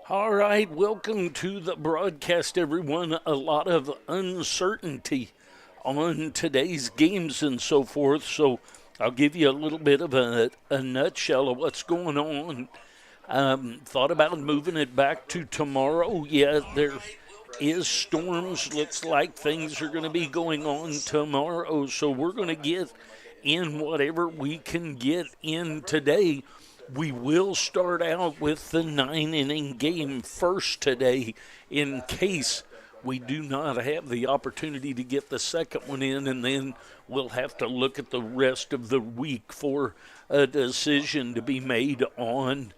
All right, welcome to the broadcast, everyone. A lot of uncertainty on today's games and so forth, so I'll give you a little bit of a nutshell of what's going on. Thought about moving it back to tomorrow. Yeah, there is storms. Looks like things are going to be going on tomorrow, so we're going to get in whatever we can get in today. We will start out with the 9 inning game first today in case we do not have the opportunity to get the second one in, and then we'll have to look at the rest of the week for a decision to be made on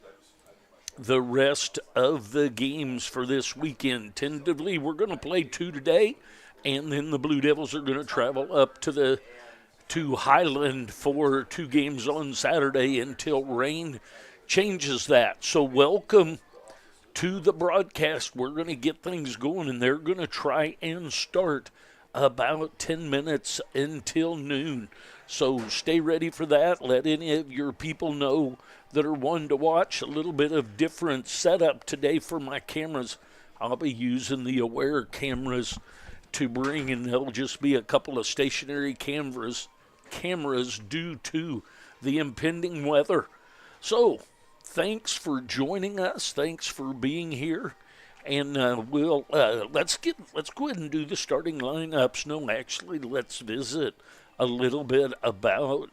the rest of the games for this weekend. Tentatively, we're going to play two today, and then the Blue Devils are going to travel up to Highland for two games on Saturday until rain changes that. So welcome to the broadcast. We're going to get things going, and they're going to try and start about 10 minutes until noon. So stay ready for that. Let any of your people know that are one to watch. A little bit of different setup today for my cameras. I'll be using the Aware cameras to bring, and there'll just be a couple of stationary cameras due to the impending weather. So, thanks for joining us. Thanks for being here. And let's go ahead and do the starting lineups. No, actually, let's visit a little bit about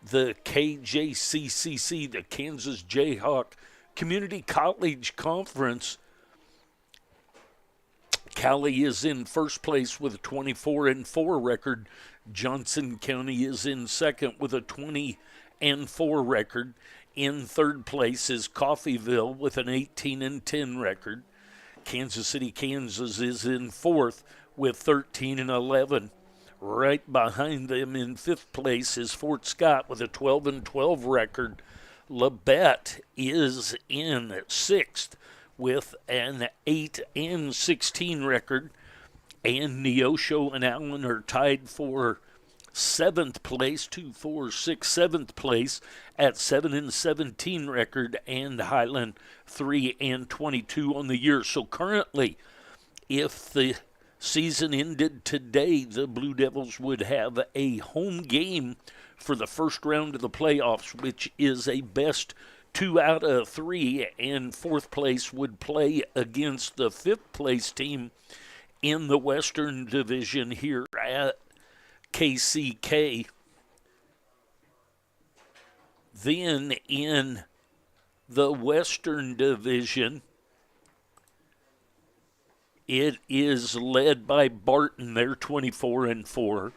the KJCCC, the Kansas Jayhawk Community College Conference. Cali is in first place with a 24-4 record. Johnson County is in second with a 20-4 record. In third place is Coffeyville with an 18-10 record. Kansas City, Kansas is in fourth with 13-11. Right behind them in fifth place is Fort Scott with a 12-12 record. Labette is in sixth with an 8-16 record. And Neosho and Allen are tied for seventh place, 7th place at 7-17 record, and Highland 3-22 on the year. So currently, if the season ended today, the Blue Devils would have a home game for the first round of the playoffs, which is a best 2 out of 3, and fourth place would play against the fifth place team in the Western Division here at KCK. Then in the Western Division, it is led by Barton. They're 24-4.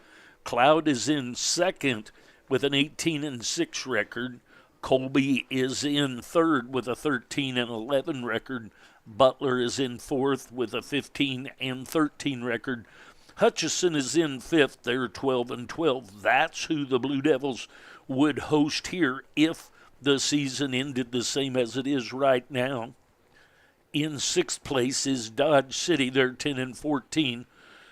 Cloud is in second with an 18-6 record. Colby is in third with a 13-11 record. Butler is in fourth with a 15-13 record. Hutchison is in fifth. They're 12-12. That's who the Blue Devils would host here if the season ended the same as it is right now. In sixth place is Dodge City. They're 10-14.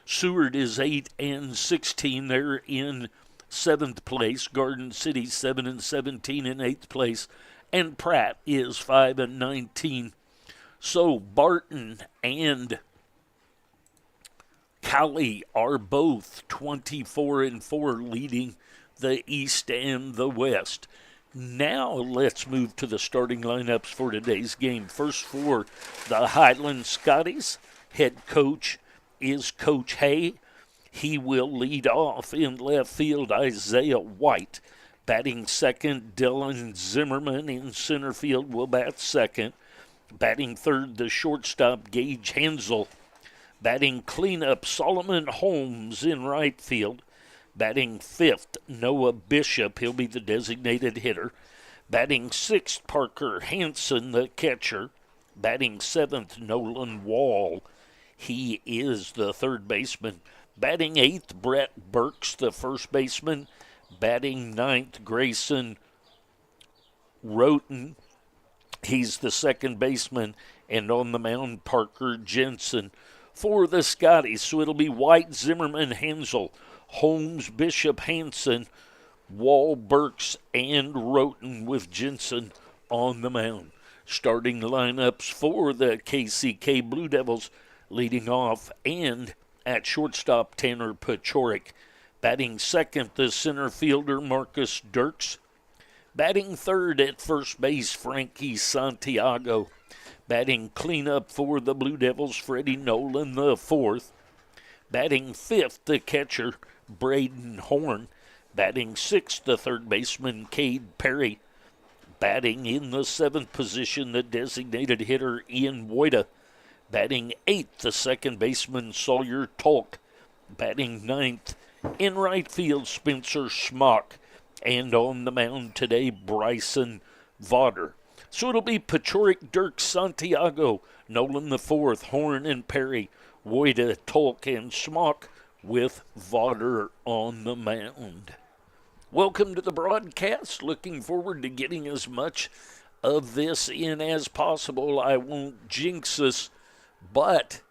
Seward is 8-16. They're in seventh place. Garden City 7-17 in eighth place. And Pratt is 5-19. So Barton and Cali are both 24-4, leading the East and the West. Now let's move to the starting lineups for today's game. First for the Highland Scotties, head coach is Coach Hay. He will lead off in left field, Isaiah White. Batting second, Dylan Zimmerman. In center field will bat second. Batting third, the shortstop, Gage Hansel. Batting cleanup, Solomon Holmes in right field. Batting fifth, Noah Bishop. He'll be the designated hitter. Batting sixth, Parker Hansen, the catcher. Batting seventh, Nolan Wall. He is the third baseman. Batting eighth, Brett Burks, the first baseman. Batting ninth, Grayson Roten. He's the second baseman. And on the mound, Parker Jensen for the Scotties. So it'll be White, Zimmerman, Hansel, Holmes, Bishop, Hansen, Wall, Burks, and Roten with Jensen on the mound. Starting lineups for the KCK Blue Devils, leading off and at shortstop Tanner Pachorik. Batting second, the center fielder Marcus Dirks. Batting third at first base, Frankie Santiago. Batting cleanup for the Blue Devils, Freddie Nolan the fourth. Batting fifth, the catcher Braden Horn. Batting sixth, the third baseman Cade Perry. Batting in the seventh position, the designated hitter Ian Woida. Batting eighth, the second baseman Sawyer Tolk. Batting ninth, in right field, Spencer Schmock. And on the mound today, Bryson Vaughter. So it'll be Pachorik, Dirk, Santiago, Nolan the fourth, Horn and Perry, Woida, Tolk, and Schmock with Vaughter on the mound. Welcome to the broadcast. Looking forward to getting as much of this in as possible. I won't jinx us, but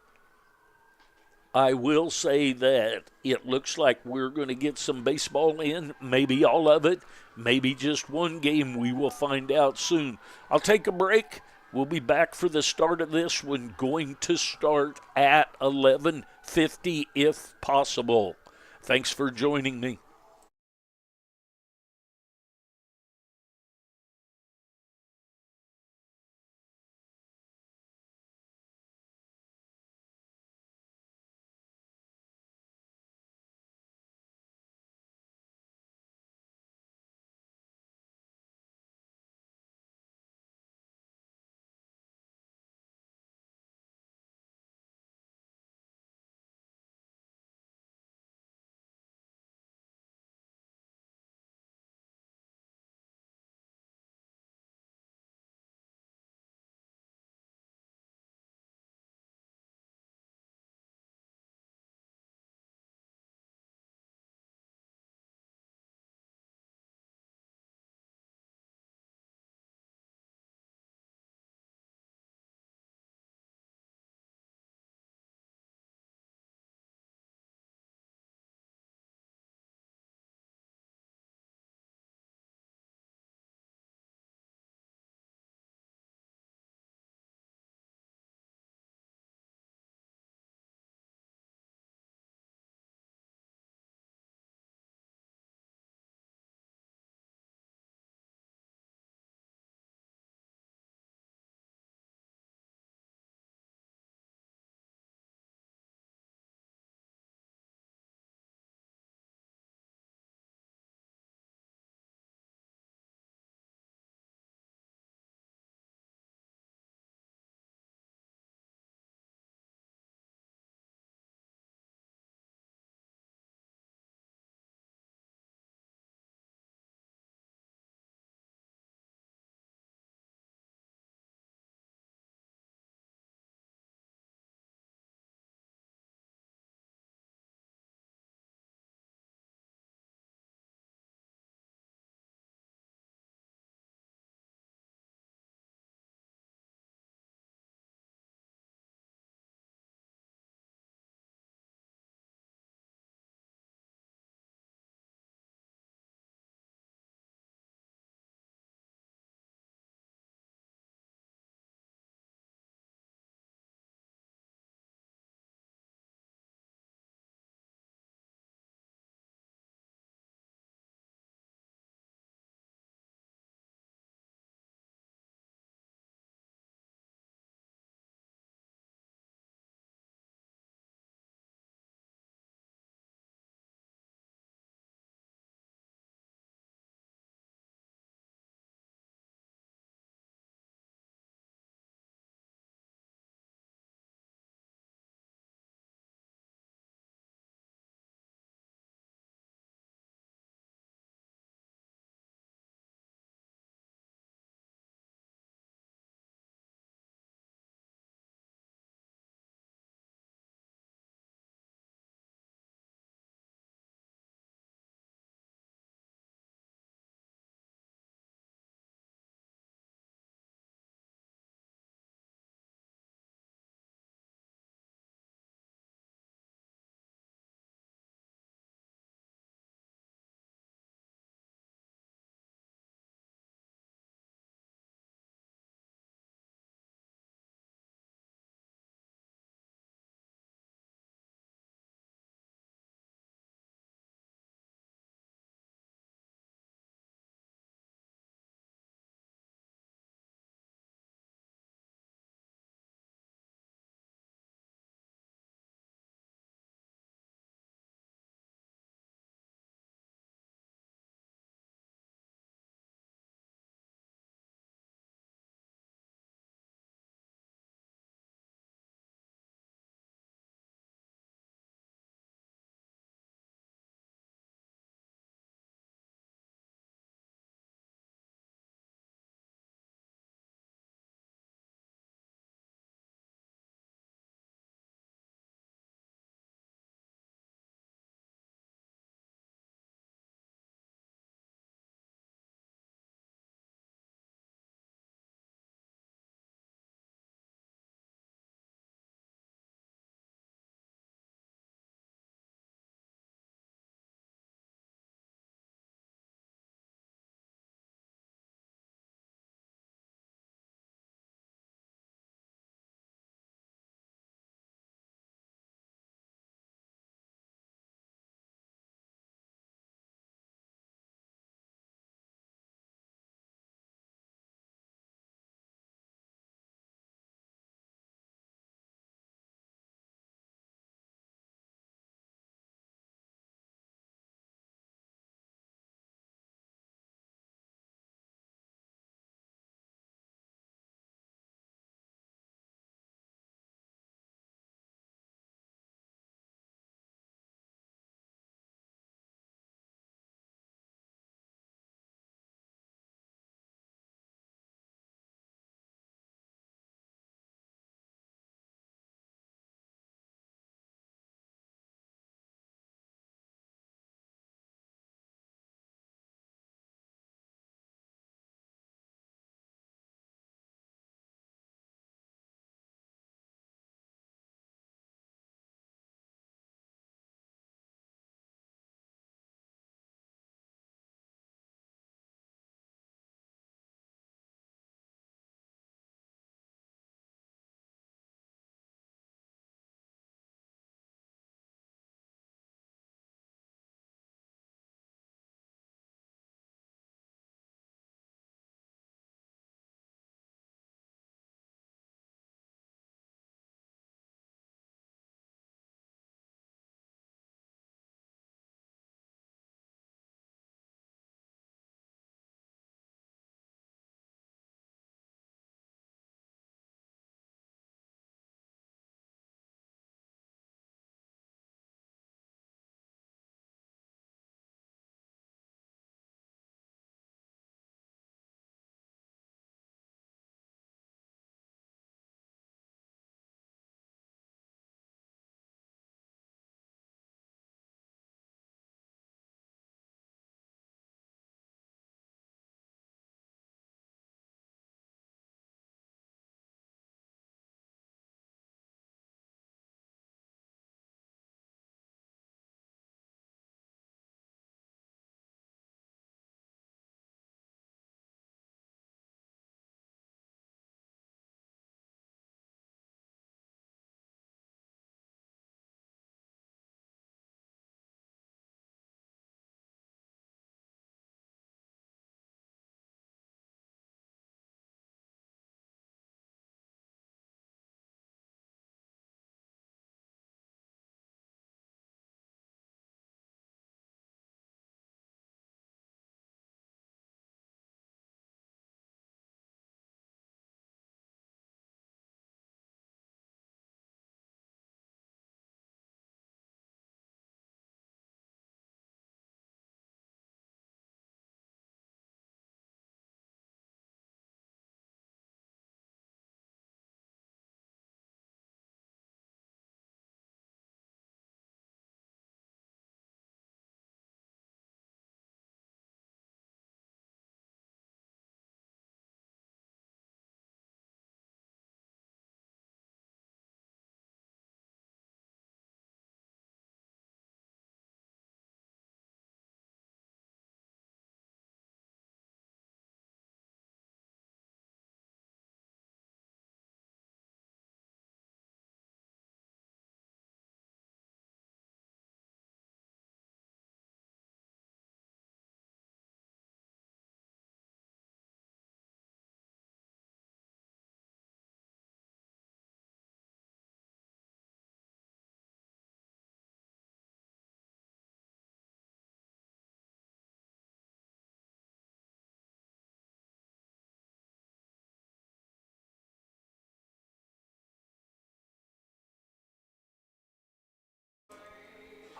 I will say that it looks like we're going to get some baseball in, maybe all of it, maybe just one game. We will find out soon. I'll take a break. We'll be back for the start of this one, going to start at 11:50 if possible. Thanks for joining me.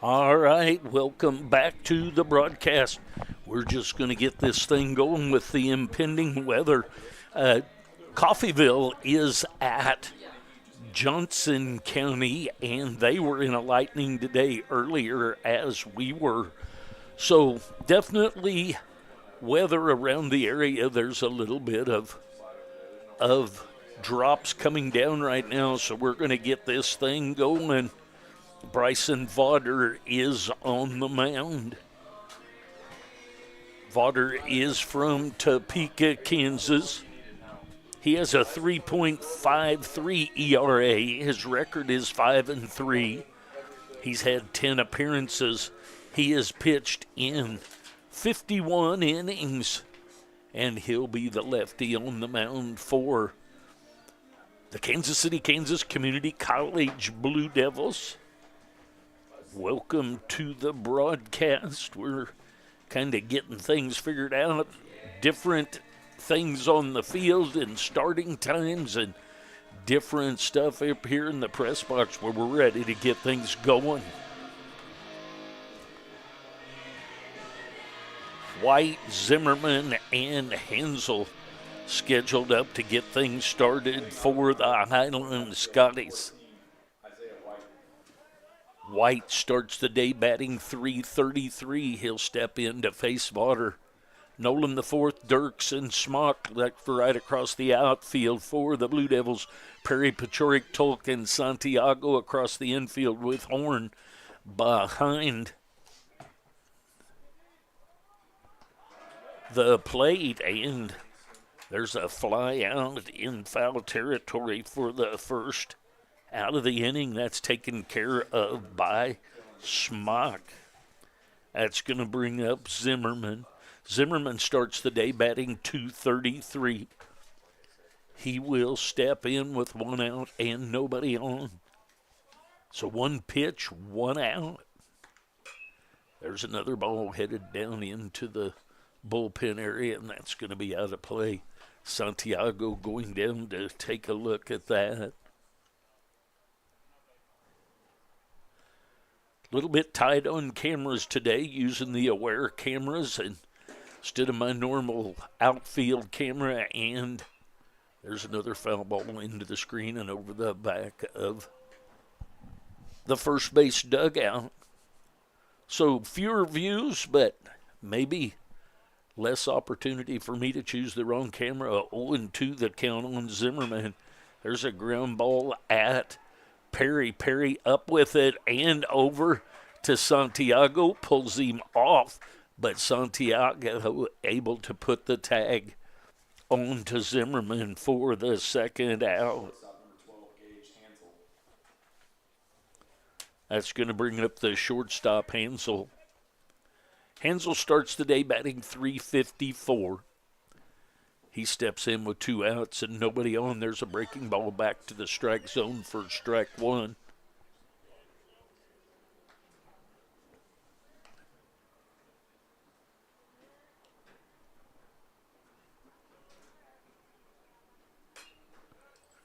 All right, welcome back to the broadcast. We're just going to get this thing going with the impending weather. Coffeyville is at Johnson County, and they were in a lightning today earlier as we were. So definitely weather around the area. There's a little bit of drops coming down right now, so we're going to get this thing going. Bryson Vaughter is on the mound. Vaughter is from Topeka, Kansas. He has a 3.53 ERA. His record is 5-3. He's had 10 appearances. He has pitched in 51 innings, and he'll be the lefty on the mound for the Kansas City, Kansas Community College Blue Devils. Welcome to the broadcast. We're kind of getting things figured out, different things on the field and starting times and different stuff up here in the press box where we're ready to get things going. White, Zimmerman, and Hensel scheduled up to get things started for the Highland Scotties. White starts the day batting .333. He'll step in to face Vaughter. Nolan the fourth, Dirks, and Smock left right across the outfield for the Blue Devils. Perry, Pachorik, Tolk, and Santiago across the infield with Horn behind the plate. And there's a fly out in foul territory for the first out of the inning. That's taken care of by Smock. That's going to bring up Zimmerman. Zimmerman starts the day batting .233. He will step in with one out and nobody on. So one pitch, one out. There's another ball headed down into the bullpen area, and that's going to be out of play. Santiago going down to take a look at that. A little bit tight on cameras today, using the Aware cameras and instead of my normal outfield camera, and there's another foul ball into the screen and over the back of the first base dugout. So fewer views, but maybe less opportunity for me to choose the wrong camera. 0-2 the count on Zimmerman. There's a ground ball at Perry. Perry up with it and over to Santiago, pulls him off, but Santiago able to put the tag on to Zimmerman for the second out. That's going to bring up the shortstop, Hansel. Hansel starts the day batting .354. He steps in with two outs and nobody on. There's a breaking ball back to the strike zone for strike one.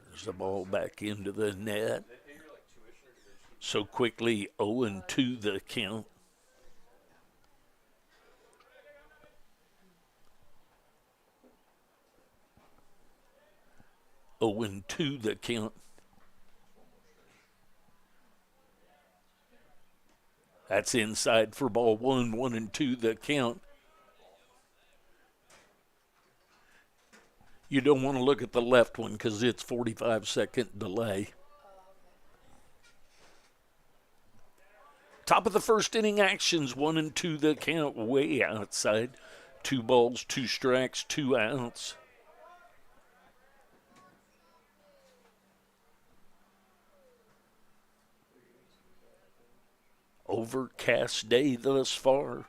There's the ball back into the net. So quickly, 0-2 the count. The count. That's inside for ball one. 1-2 the count. You don't want to look at the left one because it's 45-second delay. Top of the first inning actions, 1-2 the count, way outside. 2 balls, 2 strikes, 2 outs. Overcast day thus far.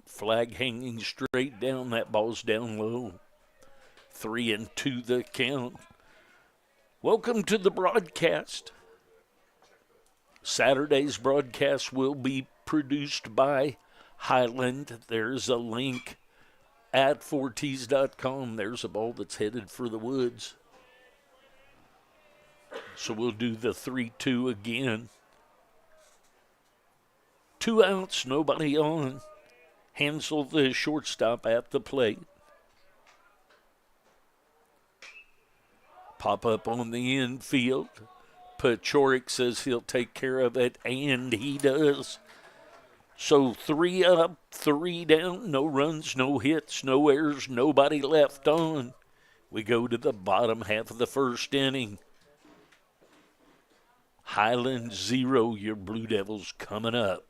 Flag hanging straight down. That ball's down low. 3-2 the count. Welcome to the broadcast. Saturday's broadcast will be produced by Highland. There's a link at 4ts.com. There's a ball that's headed for the woods. So we'll do the 3-2 again. 2 outs, nobody on. Hansel, the shortstop, at the plate. Pop up on the infield. Pachorik says he'll take care of it, and he does. So 3 up, 3 down, no runs, no hits, no errors, nobody left on. We go to the bottom half of the first inning. Highland 0, your Blue Devils coming up.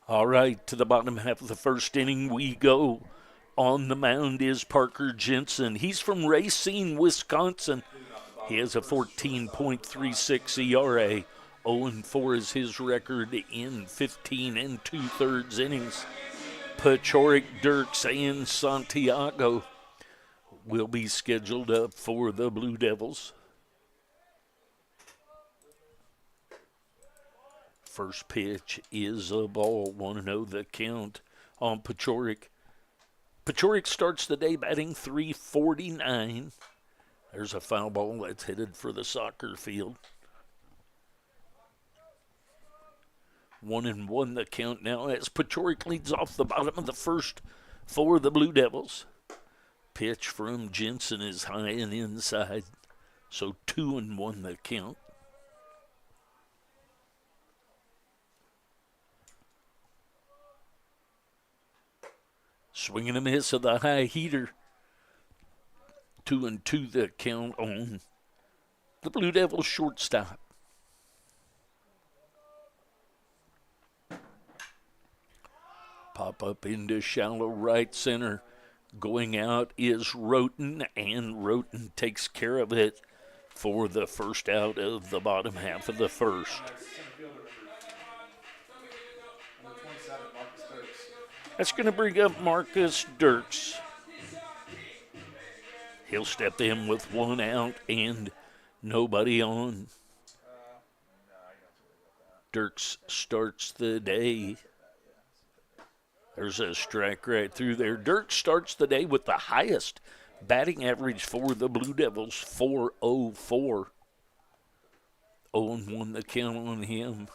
All right, to the bottom half of the first inning we go. On the mound is Parker Jensen. He's from Racine, Wisconsin. He has a 14.36 ERA. 0-4 is his record in 15 2/3 innings. Pachorik, Dirks, and Santiago will be scheduled up for the Blue Devils. First pitch is a ball. 1-0 the count on Pachorik. Pachorik starts the day batting .349. There's a foul ball that's headed for the soccer field. 1-1 the count now as Pachorik leads off the bottom of the first for the Blue Devils. Pitch from Jensen is high and inside. So 2-1 the count. Swing and a miss of the high heater. 2-2 the count on the Blue Devils shortstop. Pop up into shallow right center. Going out is Roten, and Roten takes care of it for the first out of the bottom half of the first. That's going to bring up Marcus Dirks. He'll step in with 1 out and nobody on. Dirks starts the day. There's a strike right through there. Dirks starts the day with the highest batting average for the Blue Devils, .404. 0-1 the count on him.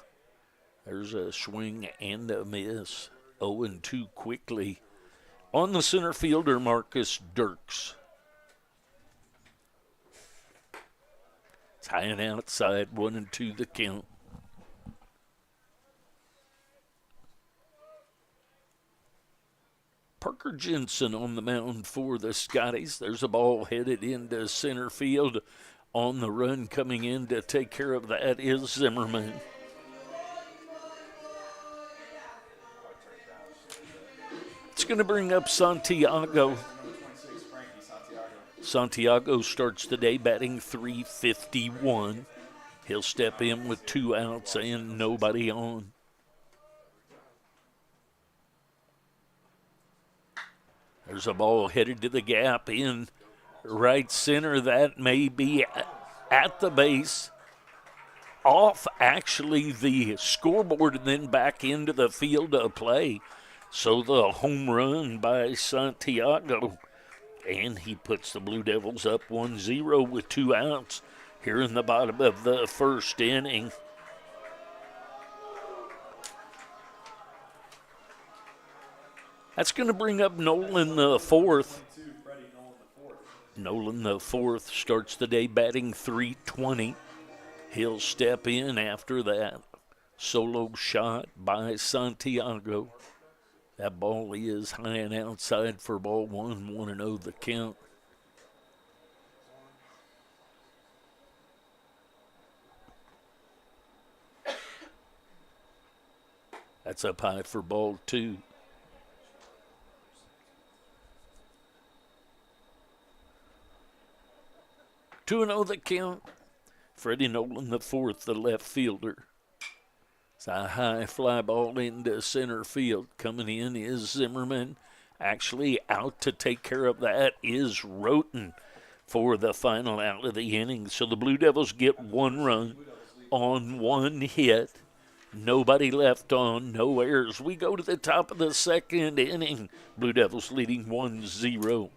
There's a swing and a miss. 0-2 quickly on the center fielder, Marcus Dirks. It's high and outside, 1-2 the count. Parker Jensen on the mound for the Scotties. There's a ball headed into center field. On the run coming in to take care of that is Zimmerman. It's going to bring up Santiago. Santiago starts the day batting .351. He'll step in with 2 outs and nobody on. There's a ball headed to the gap in right center. That may be at the base. Off, actually, the scoreboard and then back into the field of play. So the home run by Santiago And he puts the Blue Devils up 1-0 with 2 outs here in the bottom of the first inning. That's going to bring up Nolan the fourth. Nolan the fourth starts the day batting .320. He'll step in after that. Solo shot by Santiago. That ball is high and outside for ball one. 1-0 the count. That's up high for ball two. Two and 0 the count. Freddie Nolan the fourth, the left fielder. It's a high fly ball into center field. Coming in is Zimmerman. Actually out to take care of that is Roten for the final out of the inning. So the Blue Devils get 1 run on 1 hit. Nobody left on, no errors. We go to the top of the second inning. Blue Devils leading 1-0.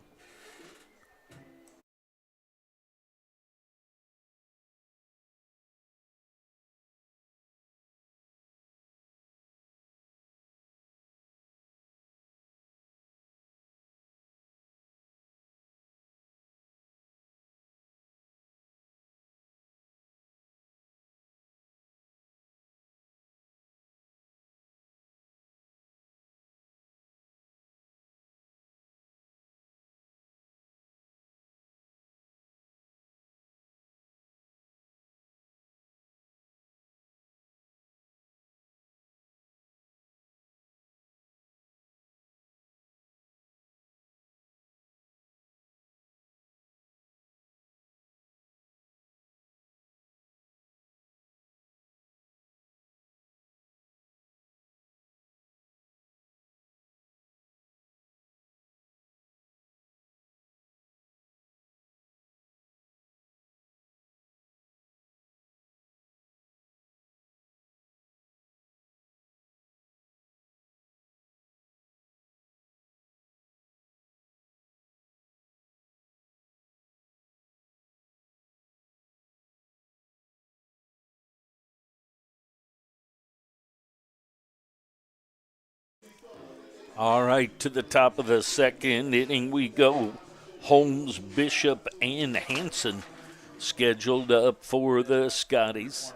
All right, to the top of the second inning we go. Holmes, Bishop, and Hanson scheduled up for the Scotties.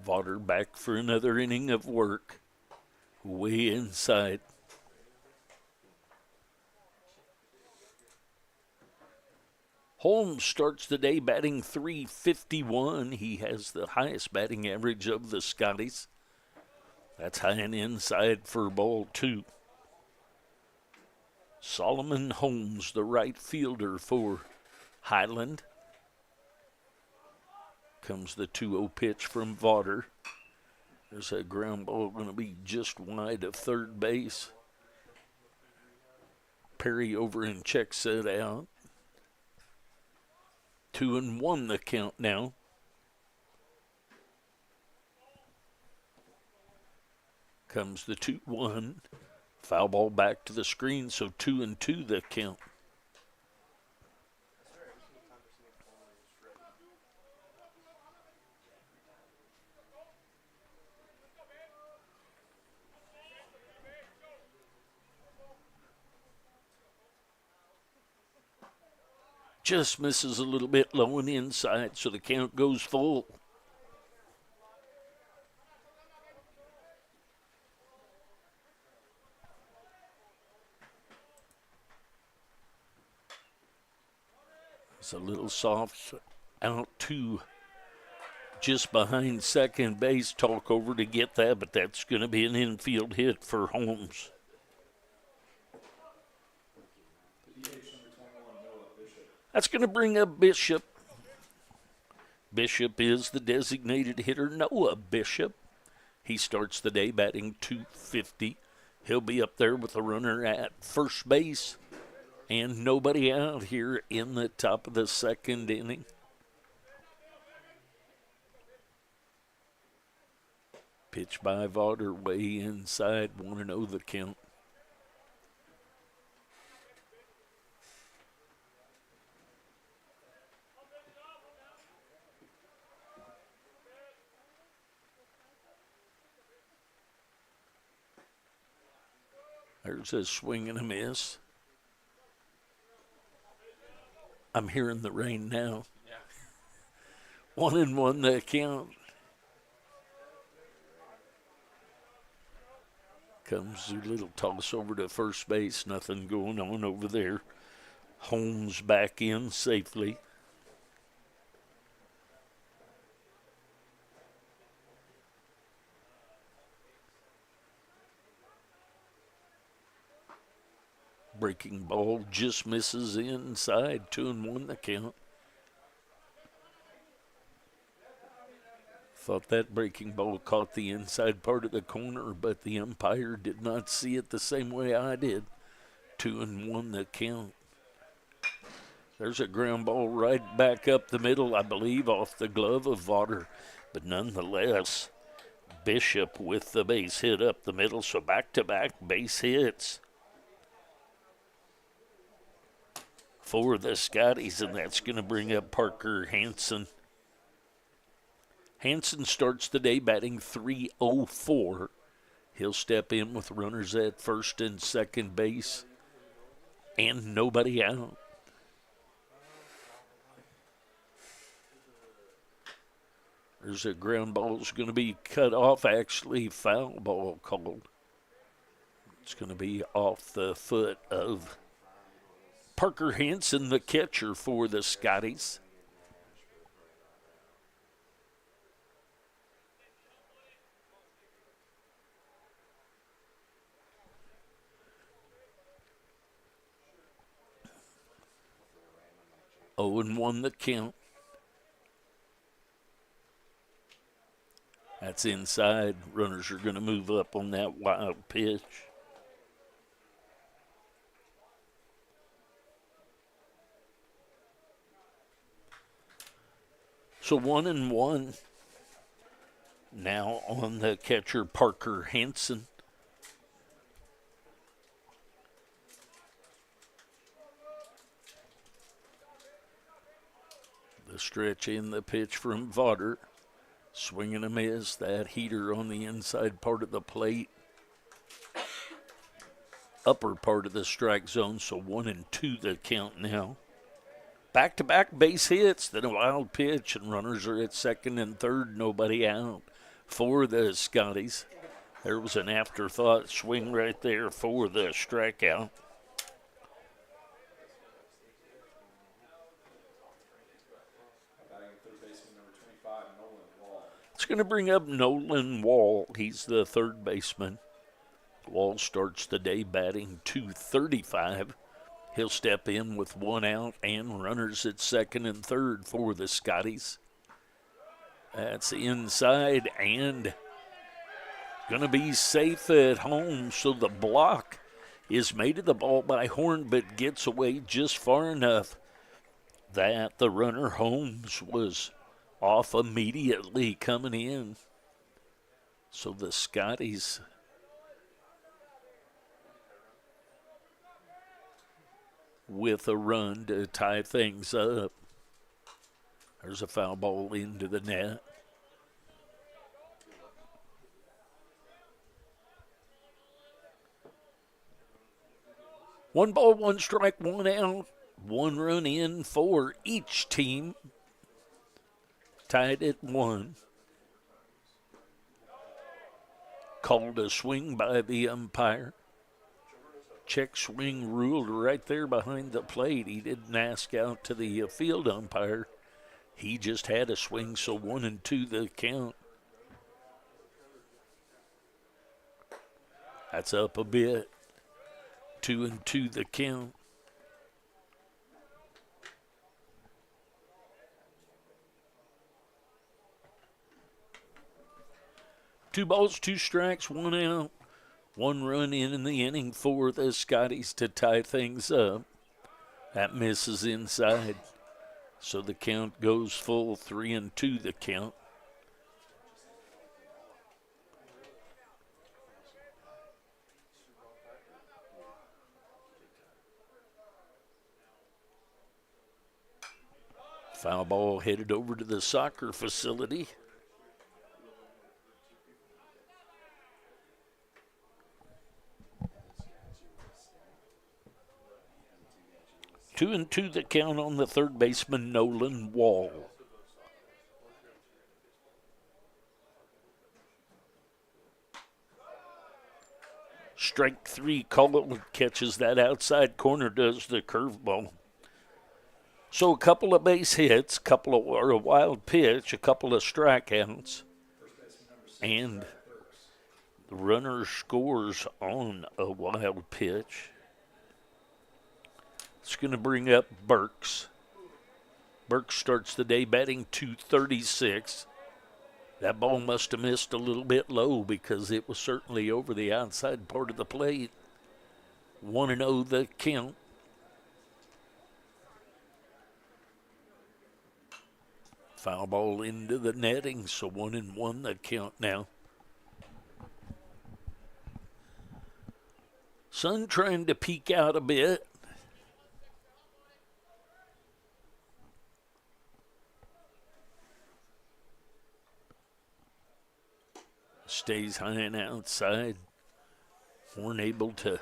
Vaughter back for another inning of work. Way inside. Holmes starts the day batting .351. He has the highest batting average of the Scotties. That's high and inside for ball two. Solomon Holmes, the right fielder for Highland. Comes the 2-0 pitch from Vaughter. There's a ground ball going to be just wide of third base. Perry over and checks it out. 2-1 the count now. Comes the 2-1. Foul ball back to the screen, so 2-2 the count. Just misses a little bit low and inside, so the count goes full. It's a little soft out to just behind second base. Talk over to get that, but that's going to be an infield hit for Holmes. That's going to bring up Bishop. Bishop is the designated hitter, Noah Bishop. He starts the day batting .250. He'll be up there with a runner at first base and nobody out here in the top of the second inning. Pitch by Vaughter way inside, 1-0 the count. There's a swing and a miss. I'm hearing the rain now. Yeah. 1-1 the count. Comes a little toss over to first base. Nothing going on over there. Holmes back in safely. Breaking ball just misses inside. 2-1 the count. Thought that breaking ball caught the inside part of the corner, but the umpire did not see it the same way I did. 2-1 the count. There's a ground ball right back up the middle, I believe, off the glove of Vaughter. But nonetheless, Bishop with the base hit up the middle, so back-to-back base hits for the Scotties, and that's going to bring up Parker Hansen. Hansen starts the day batting .304. He'll step in with runners at first and second base and nobody out. There's a ground ball that's going to be cut off, actually foul ball called. It's going to be off the foot of Parker Hansen, the catcher for the Scotties. Oh, and 1 the count. That's inside. Runners are going to move up on that wild pitch. So 1-1 now on the catcher, Parker Hansen. The stretch in the pitch from Vaughter. Swing and a miss. That heater on the inside part of the plate. Upper part of the strike zone, so 1-2 the count now. Back-to-back base hits, then a wild pitch, and runners are at second and third, nobody out for the Scotties. There was an afterthought swing right there for the strikeout. It's going to bring up Nolan Wall. He's the third baseman. Wall starts the day batting .235. He'll step in with 1 out and runners at second and third for the Scotties. That's inside and going to be safe at home. So the block is made to the ball by Horn, but gets away just far enough that the runner Holmes was off immediately coming in. So the Scotties with a run to tie things up. There's a foul ball into the net. One ball, one strike, 1 out. 1 run in for each team. Tied at 1. Called a swing by the umpire. Check swing ruled right there behind the plate. He didn't ask out to the field umpire. He just had a swing, so 1-2 the count. That's up a bit. 2-2 the count. Two balls, 2 strikes, 1 out. 1 run in the inning for the Scotties to tie things up. That misses inside. So the count goes full, 3-2 the count. Foul ball headed over to the soccer facility. Two and two the count on the third baseman, Nolan Wall. Strike three, Caldwell catches that outside corner, does the curveball. So a couple of base hits, or a wild pitch, a couple of strikeouts, and the runner scores on a wild pitch. It's going to bring up Burks. Burks starts the day batting .236. That ball must have missed a little bit low because it was certainly over the outside part of the plate. 1-0 the count. Foul ball into the netting, so 1-1 the count now. Sun trying to peek out a bit. Stays high and outside. Weren't able to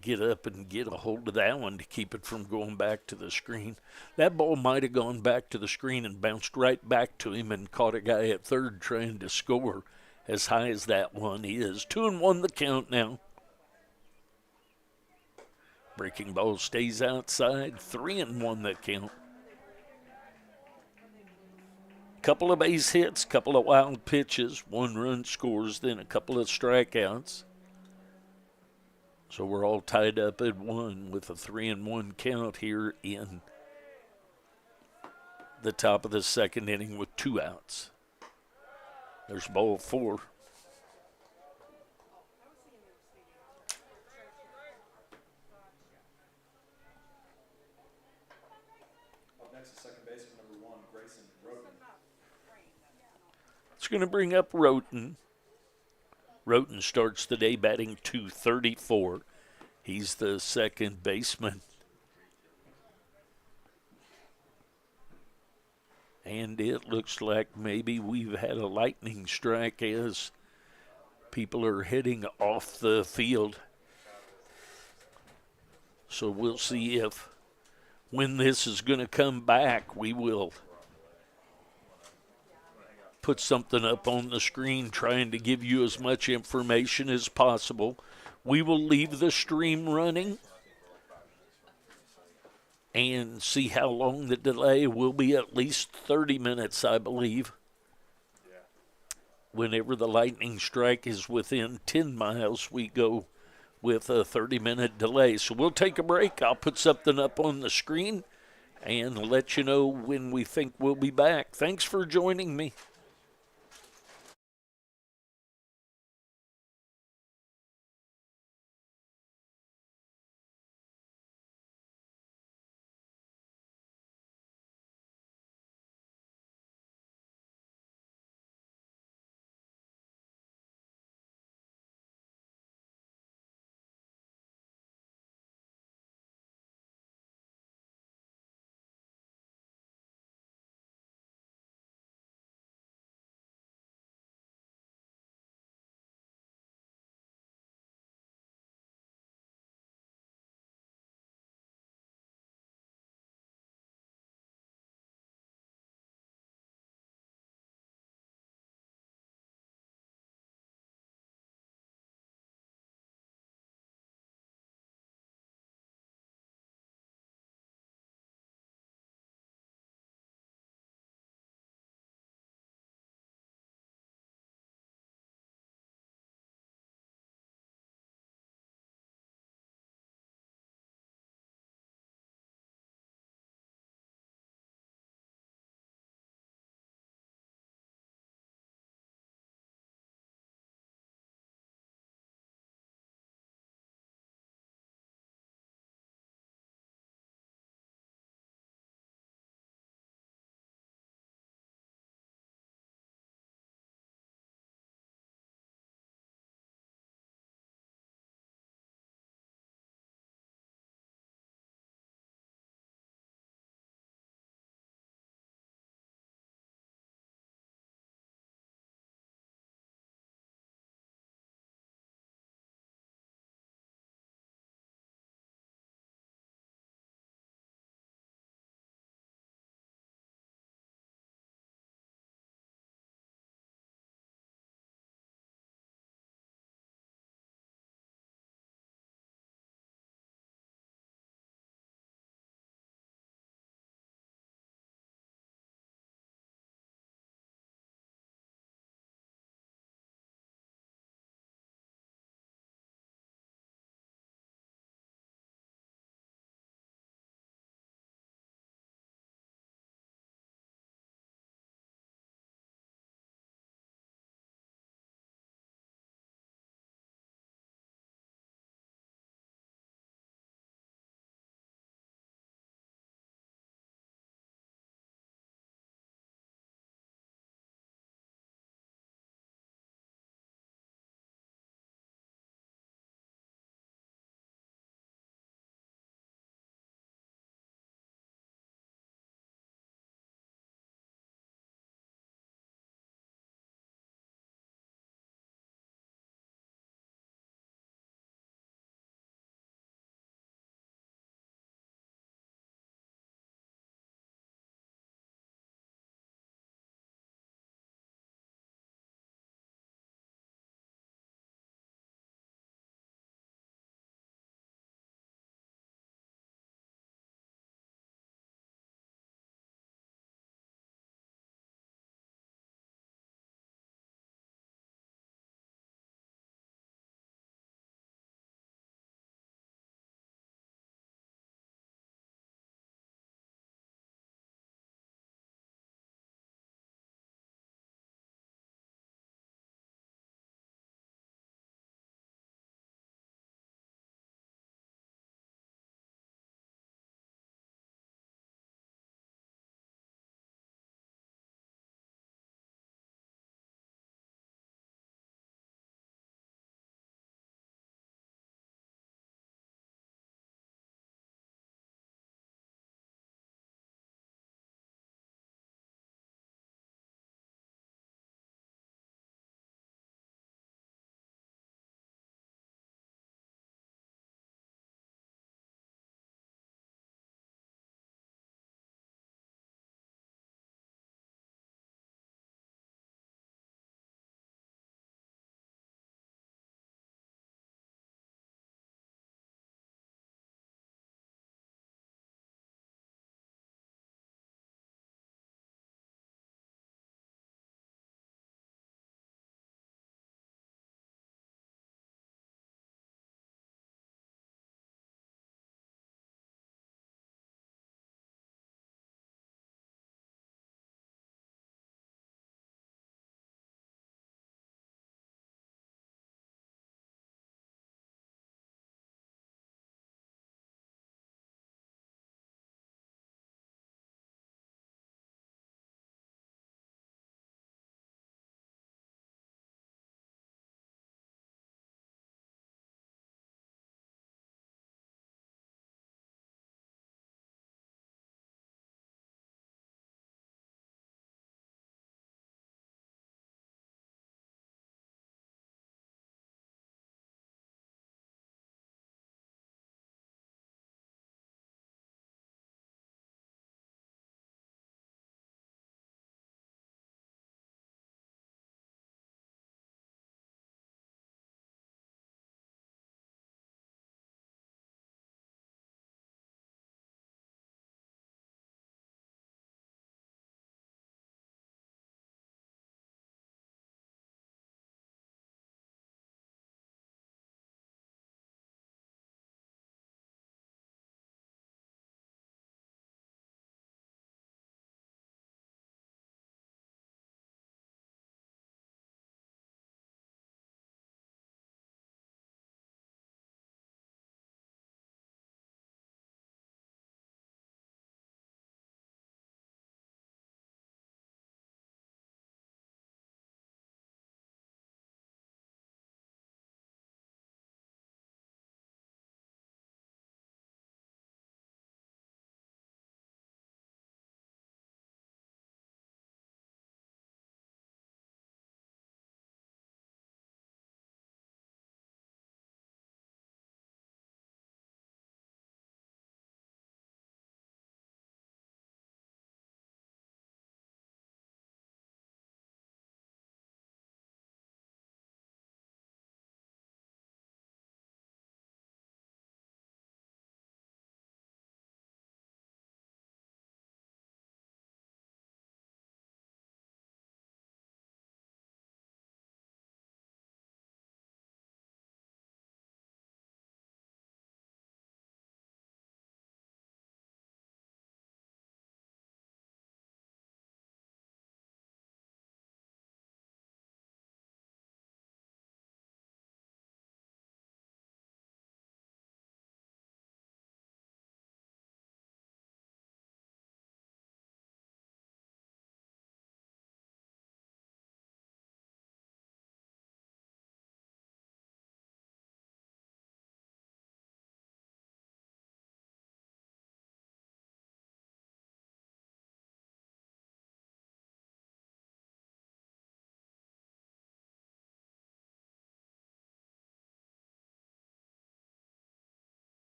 get up and get a hold of that one to keep it from going back to the screen. That ball might have gone back to the screen and bounced right back to him and caught a guy at third trying to score as high as that one is. 2-1 the count now. Breaking ball stays outside. 3-1 the count. Couple of base hits, couple of wild pitches, 1 run scores, then a couple of strikeouts. So we're all tied up at 1 with a 3-1 count here in the top of the second inning with 2 outs. There's ball 4. It's going to bring up Roten. Roten starts the day batting .234. He's the second baseman. And it looks like maybe we've had a lightning strike as people are heading off the field. So we'll see if when this is going to come back, we will put something up on the screen trying to give you as much information as possible. We will leave the stream running and see how long the delay will be. At least 30 minutes, I believe. Whenever the lightning strike is within 10 miles, we go with a 30-minute delay. So we'll take a break. I'll put something up on the screen and let you know when we think we'll be back. Thanks for joining me.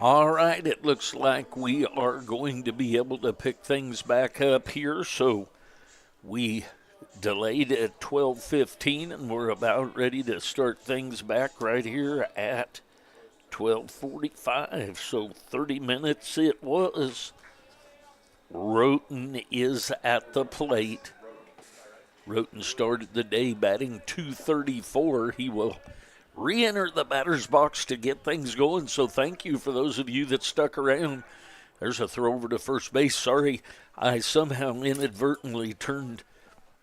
All right, it looks like we are going to be able to pick things back up here. So we delayed at 12:15, and we're about ready to start things back right here at 12:45. So 30 minutes it was. Roten is at the plate. Roten started the day batting .234. He will re-enter the batter's box to get things going. So thank you for those of you that stuck around. There's a throw over to first base. Sorry, I somehow inadvertently turned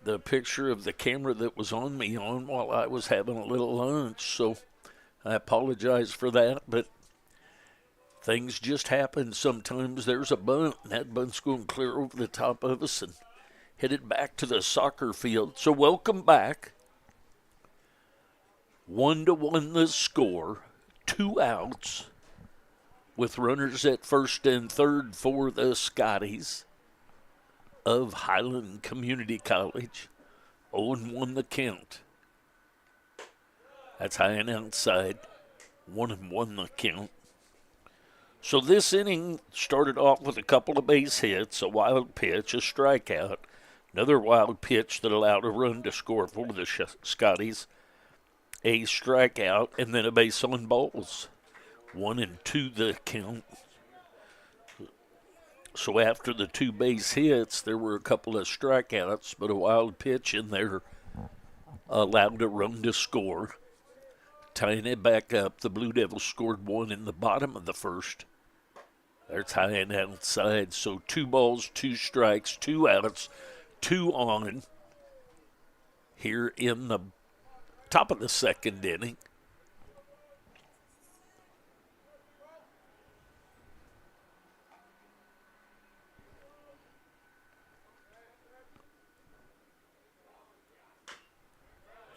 the picture of the camera that was on me on while I was having a little lunch. So I apologize for that, but things just happen. Sometimes there's a bunt, and that bunt's going to clear over the top of us and hit it back to the soccer field. So welcome back. 1-1 the score, 2 outs with runners at first and third for the Scotties of Highland Community College. 0-1 the count. That's high and outside. 1-1 the count. So this inning started off with a couple of base hits, a wild pitch, a strikeout, another wild pitch that allowed a run to score for the Scotties, a strikeout, and then a base on balls. 1-2 the count. So after the 2 base hits, there were a couple of strikeouts, but a wild pitch in there allowed a run to score. Tying it back up, the Blue Devils scored 1 in the bottom of the first. There's high and outside, so 2 balls, 2 strikes, 2 outs, 2 on here in the top of the second inning.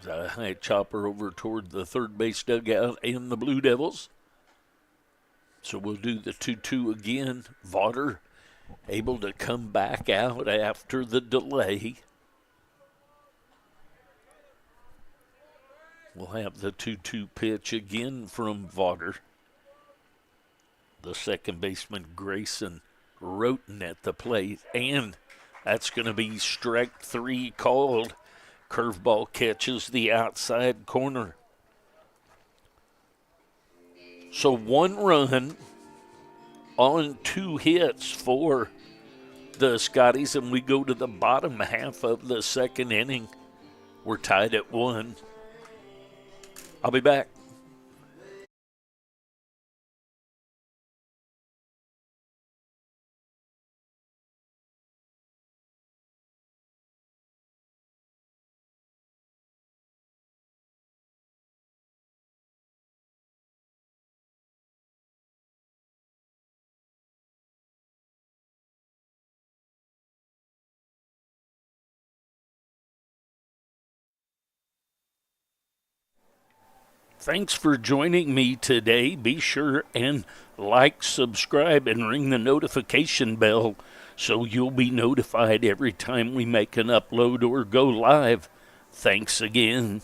A high chopper over toward the third base dugout and the Blue Devils. So we'll do the 2-2 again. Vaughter able to come back out after the delay. We'll have the 2-2 pitch again from Vaughter. The second baseman, Grayson Roten, at the plate. And that's going to be strike 3 called. Curveball catches the outside corner. So 1 run on 2 hits for the Scotties, and we go to the bottom half of the second inning. We're tied at 1. I'll be back. Thanks for joining me today. Be sure and like, subscribe, and ring the notification bell so you'll be notified every time we make an upload or go live. Thanks again.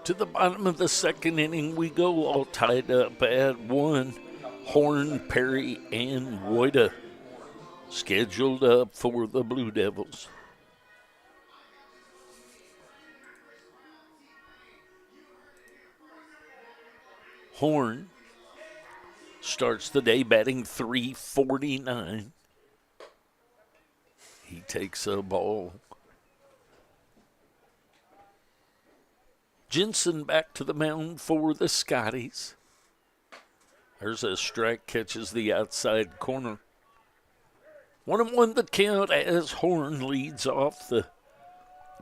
To the bottom of the second inning we go, all tied up at 1. Horn, Perry, and Woida scheduled up for the Blue Devils. Horn starts the day batting .349. He takes a ball. Jensen back to the mound for the Scotties. There's a strike, catches the outside corner. 1-1 the count as Horn leads off the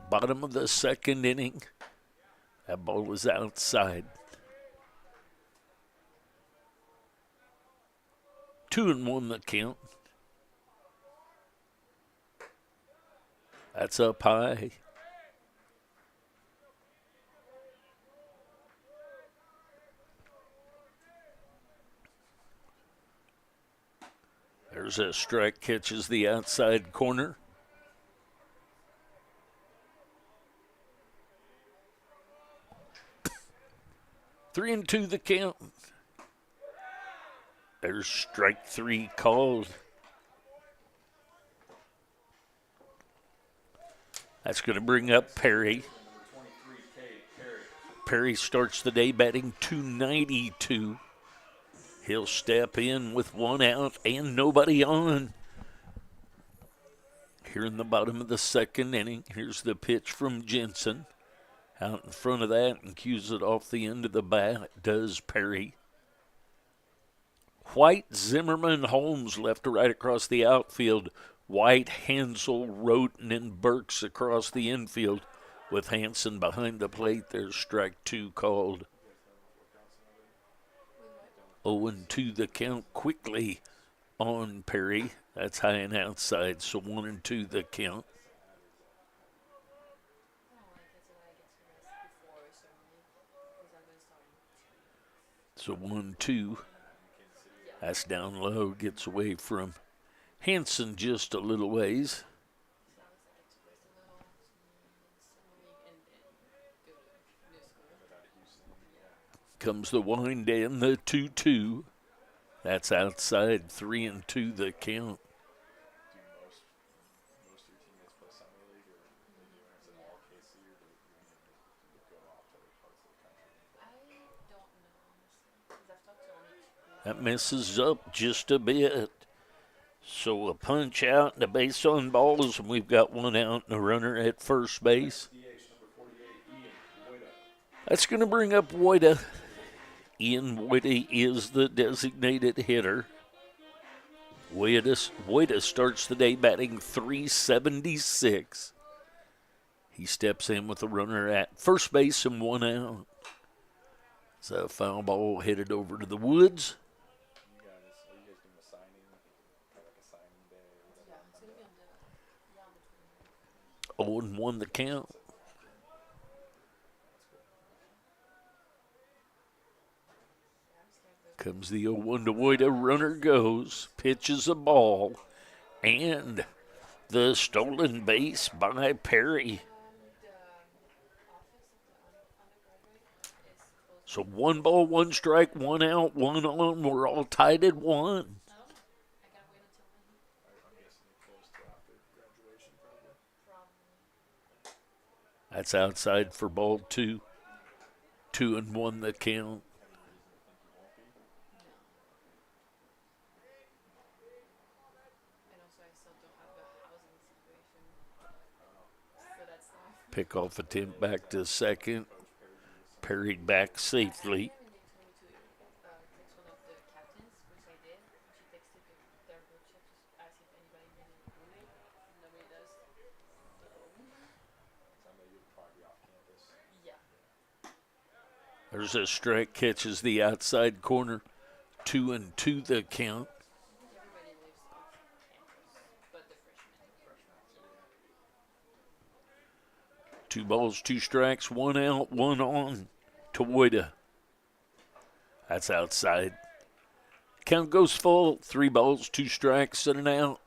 bottom of the second inning. That ball is outside. 2-1 the count. That's up high. There's a strike, catches the outside corner. Three and two the count. There's strike three called. That's going to bring up Perry. Perry starts the day batting .292. He'll step in with one out and nobody on. Here in the bottom of the second inning, here's the pitch from Jensen. Out in front of that and cues it off the end of the bat does Perry. White, Zimmerman, Holmes left to right across the outfield. White, Hansel, Roten, and Burks across the infield. With Hansen behind the plate, there's strike two called. 0-2 the count quickly on Perry. That's high and outside, so 1-2 the count. So 1-2. That's down low, gets away from Hansen just a little ways. Comes the wind in, the 2-2. That's outside, 3-2 the count. That messes up just a bit. So a punch out and a base on balls, and we've got one out and a runner at first base. That's going to bring up Woida. Ian Woida is the designated hitter. Woida starts the day batting .376. He steps in with a runner at first base and one out. It's a foul ball headed over to the woods. 0-1 the count. Comes the 0-1 to Woida. Runner goes, pitches a ball, and the stolen base by Perry. So 1 ball, 1 strike, 1 out, 1 on. We're all tied at 1. That's outside for ball 2. 2-1 the count. Pickoff attempt back to second. Parried back safely. There's a strike, catches the outside corner. 2-2 the count. Two balls, 2 strikes, 1 out, 1 on to Woida. That's outside. Count goes full. 3 balls, 2 strikes, and an out.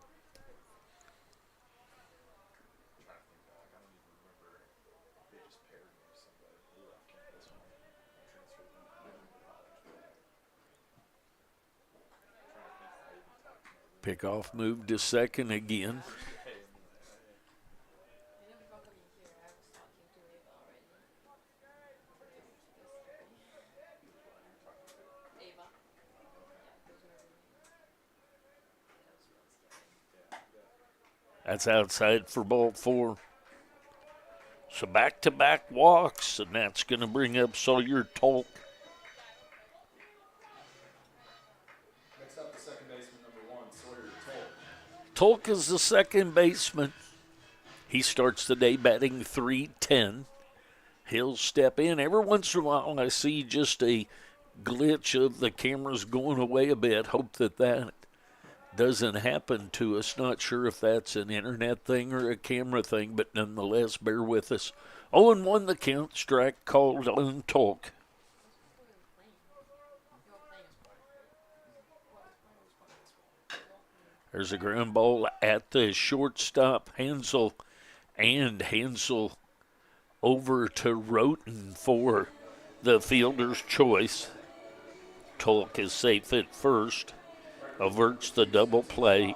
Pickoff moved to second again. That's outside for ball 4. So back-to-back walks, and that's going to bring up Sawyer Tolk. Next up, the second baseman, number 1, Sawyer Tolk. Tolk is the second baseman. He starts the day batting .310. He'll step in. Every once in a while, I see just a glitch of the cameras going away a bit. Hope that doesn't happen to us. Not sure if that's an internet thing or a camera thing, but nonetheless, bear with us. 0-1 the count. Strike called on Tolk. There's a ground ball at the shortstop, Hansel, and Hansel over to Roten for the fielder's choice. Tolk is safe at first, averts the double play.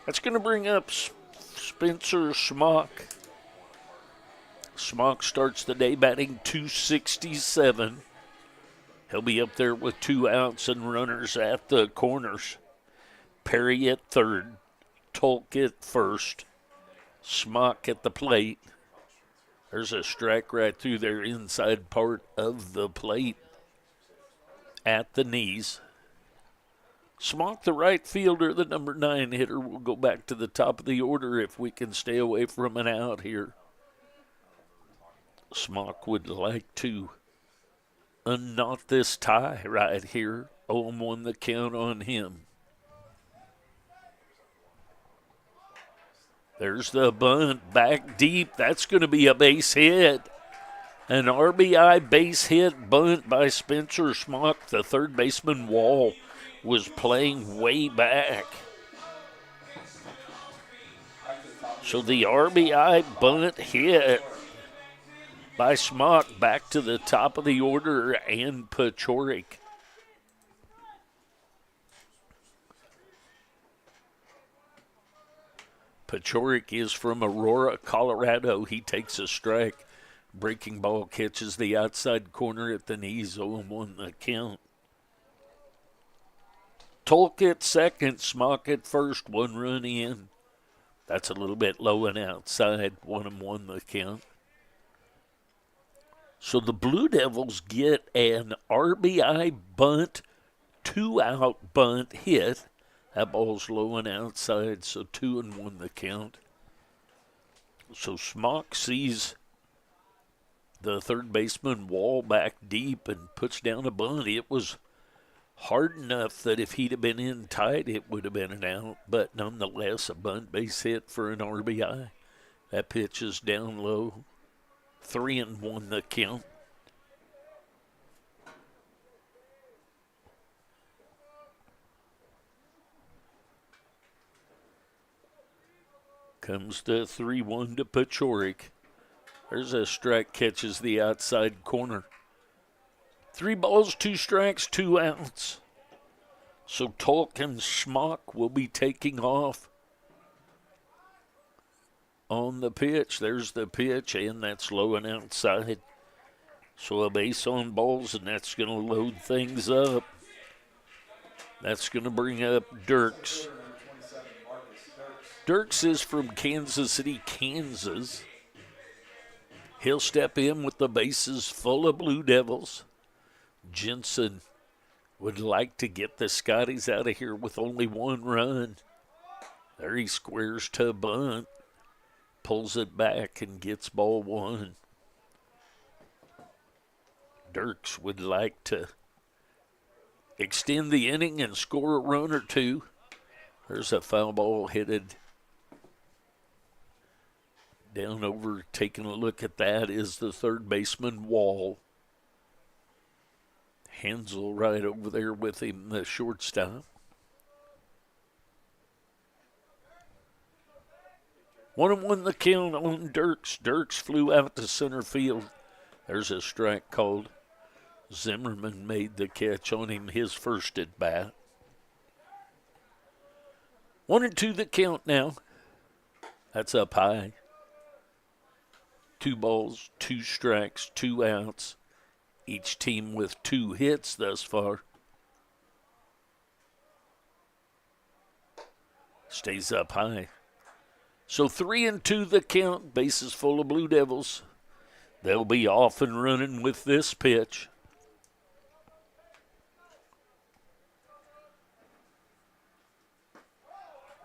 That's going to bring up Spencer Smock. Smock starts the day batting .267. He'll be up there with 2 outs and runners at the corners. Perry at third, Tolk at first, Smock at the plate. There's a strike right through their inside part of the plate at the knees. Smock, the right fielder, the number 9 hitter, will go back to the top of the order if we can stay away from an out here. Smock would like to unknot this tie right here. 0-1 the count on him. There's the bunt back deep. That's going to be a base hit. An RBI base hit bunt by Spencer Smock. The third baseman Wall was playing way back. So the RBI bunt hit by Smock back to the top of the order and Pachorik. Pachorik is from Aurora, Colorado. He takes a strike. Breaking ball catches the outside corner at the knees. 0-1 the count. Tolk at second, Smock at first, 1 run in. That's a little bit low and outside. 1-1 the count. So the Blue Devils get an RBI bunt, 2-out bunt hit. That ball's low and outside, so 2-1 the count. So Smock sees the third baseman Wall back deep and puts down a bunt. It was hard enough that if he'd have been in tight, it would have been an out, but nonetheless, a bunt base hit for an RBI. That pitch is down low. 3-1 the count. Comes the 3-1 to Pachorik. There's a strike, catches the outside corner. 3 balls, 2 strikes, 2 outs. So Tolk and Smock will be taking off on the pitch. There's the pitch, and that's low and outside. So a base on balls, and that's going to load things up. That's going to bring up Dirks. Dirks is from Kansas City, Kansas. He'll step in with the bases full of Blue Devils. Jensen would like to get the Scotties out of here with only 1 run. There he squares to bunt. Pulls it back and gets ball 1. Dirks would like to extend the inning and score a run or 2. There's a foul ball headed down over. Taking a look at that is the third baseman Wall. Hansel right over there with him, the shortstop. 1-1 the count on Dirks. Dirks flew out to center field. There's a strike called. Zimmerman made the catch on him, his first at bat. 1-2 the count now. That's up high. 2 balls, 2 strikes, 2 outs. Each team with 2 hits thus far. Stays up high. So 3-2 the count. Bases full of Blue Devils. They'll be off and running with this pitch.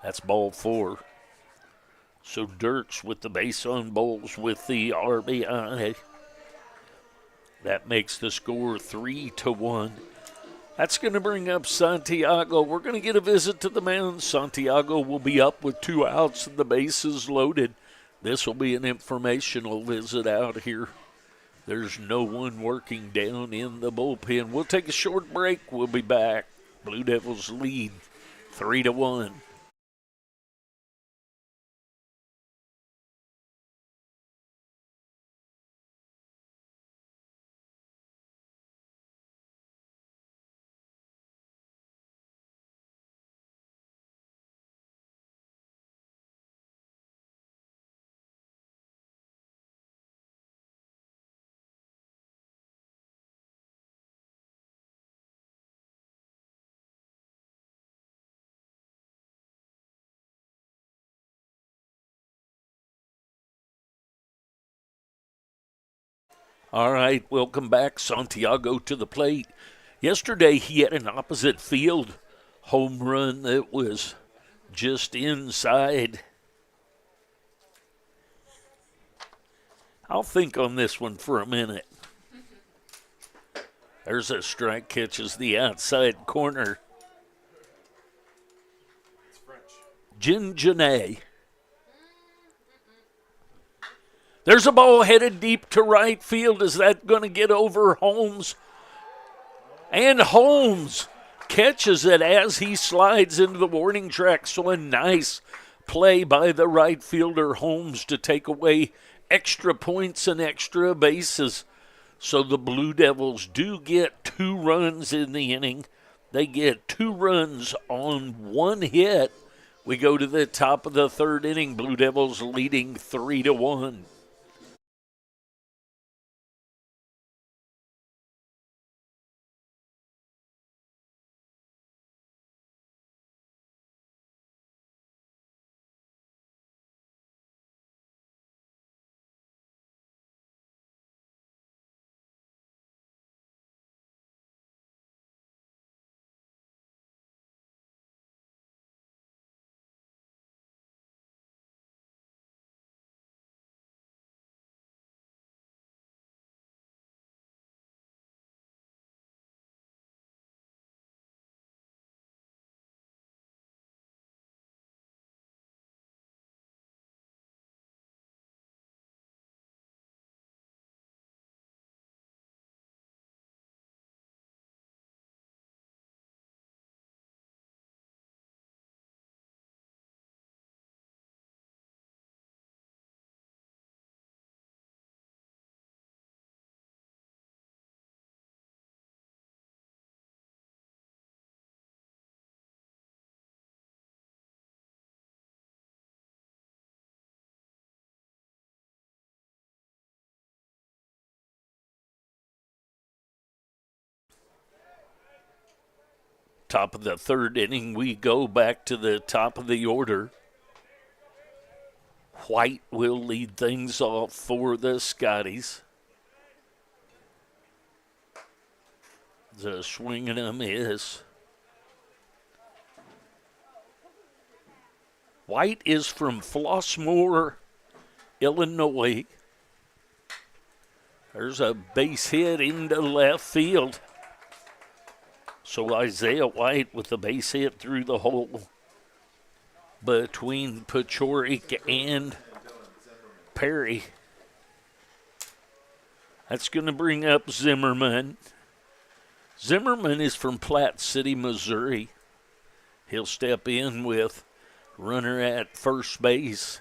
That's ball 4. So Dirks with the base on balls with the RBI. That makes the score 3-1. That's going to bring up Santiago. We're going to get a visit to the mound. Santiago will be up with 2 outs and the bases loaded. This will be an informational visit out here. There's no one working down in the bullpen. We'll take a short break. We'll be back. Blue Devils lead 3-1. All right, welcome back. Santiago to the plate. Yesterday he had an opposite field home run that was just inside. I'll think on this one for a minute. There's a strike, catches the outside corner. It's French. Jinjane. There's a ball headed deep to right field. Is that going to get over Holmes? And Holmes catches it as he slides into the warning track. So a nice play by the right fielder Holmes to take away extra points and extra bases. So the Blue Devils do get 2 runs in the inning. They get 2 runs on 1 hit. We go to the top of the 3rd inning. Blue Devils leading 3-1. Top of the 3rd inning, we go back to the top of the order. White will lead things off for the Scotties. The swing and a miss. White is from Flossmoor, Illinois. There's a base hit into left field. So Isaiah White with the base hit through the hole between Pachorik and Perry. That's going to bring up Zimmerman. Zimmerman is from Platte City, Missouri. He'll step in with runner at first base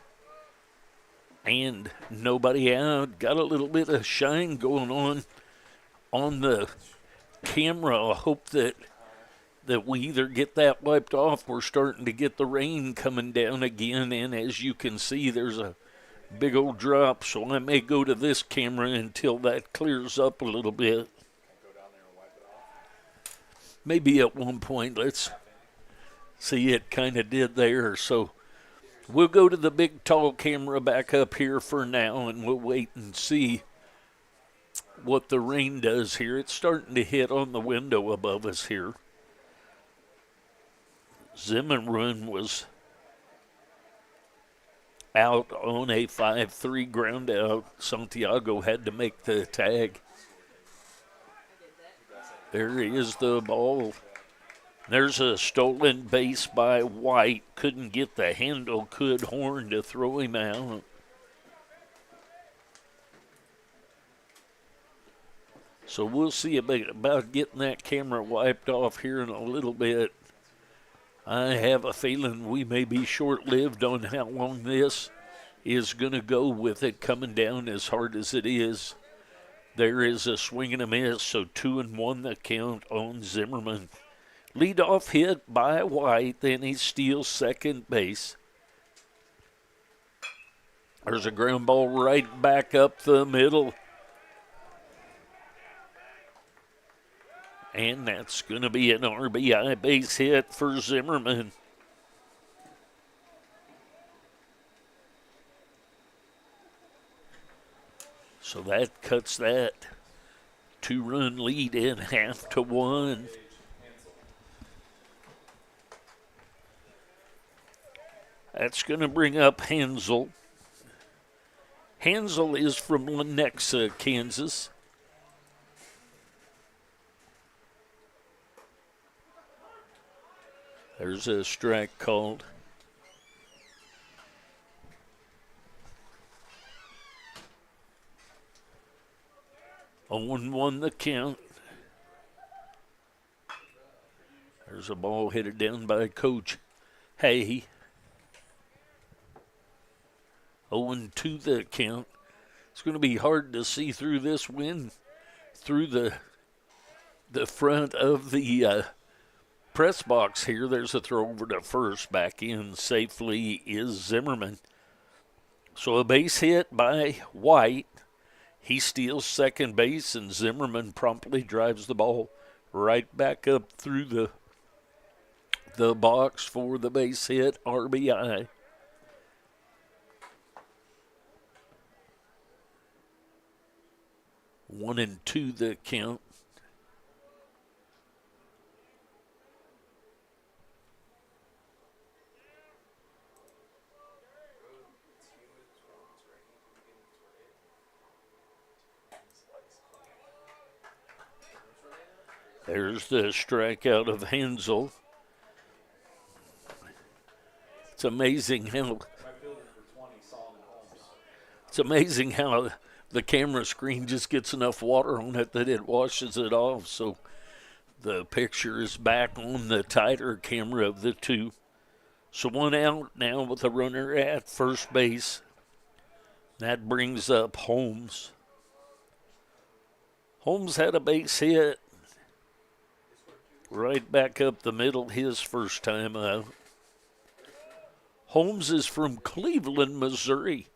and nobody out. Got a little bit of shine going on the camera. I hope that we either get that wiped off. We're starting to get the rain coming down again, and as you can see, there's a big old drop, so I may go to this camera until that clears up a little bit. Maybe at one point. Let's see, it kind of did there. So we'll go to the big tall camera back up here for now, and we'll wait and see what the rain does here. It's starting to hit on the window above us here. Zimmerman was out on a 5-3 ground out. Santiago had to make the tag. There is the ball. There's a stolen base by White. Couldn't get the handle. Could Horn to throw him out. So we'll see about getting that camera wiped off here in a little bit. I have a feeling we may be short-lived on how long this is going to go with it coming down as hard as it is. There is a swing and a miss, so 2-1 the count on Zimmerman. Leadoff hit by White, then he steals second base. There's a ground ball right back up the middle. And that's going to be an RBI base hit for Zimmerman. So that cuts that 2-run lead in 0.5-1. That's going to bring up Hansel. Hansel is from Lenexa, Kansas. There's a strike called. On 1 the count. There's a ball headed down by Coach Hay. 0-2 the count. It's going to be hard to see through this wind, through the front of the press box here. There's a throw over to first. Back in safely is Zimmerman. So a base hit by White. He steals second base, and Zimmerman promptly drives the ball right back up through the box for the base hit RBI. One and two the count. There's the strikeout of Hansel. It's amazing how the camera screen just gets enough water on it that it washes it off. So the picture is back on the tighter camera of the two. So 1 out now with a runner at first base. That brings up Holmes. Holmes had a base hit right back up the middle his first time out. Holmes is from Cleveland, Missouri,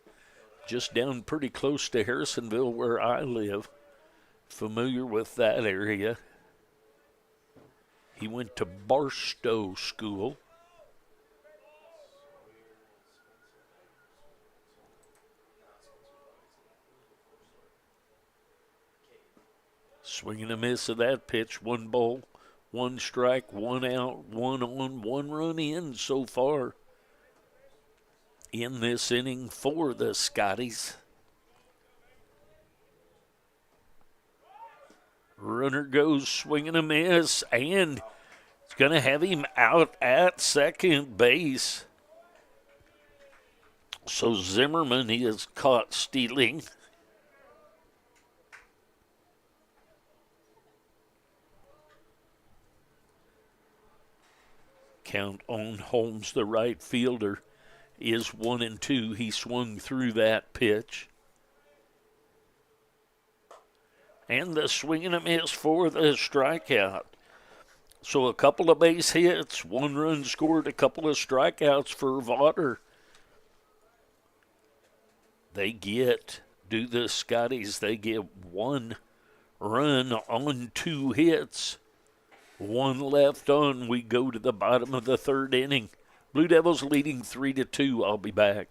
just down pretty close to Harrisonville where I live. Familiar with that area. He went to Barstow School. Swing and a miss of that pitch. 1 ball, 1 strike, 1 out, 1 on, 1 run in so far in this inning for the Scotties. Runner goes, swing and a miss, and it's going to have him out at second base. So Zimmerman is caught stealing. Count on Holmes, the right fielder, is 1-2. He swung through that pitch. And the swing and a miss for the strikeout. So a couple of base hits, 1 run scored, a couple of strikeouts for Vaughter. The Scotties, they get 1 run on 2 hits. 1 left on. We go to the bottom of the 3rd inning. Blue Devils leading 3-2. I'll be back.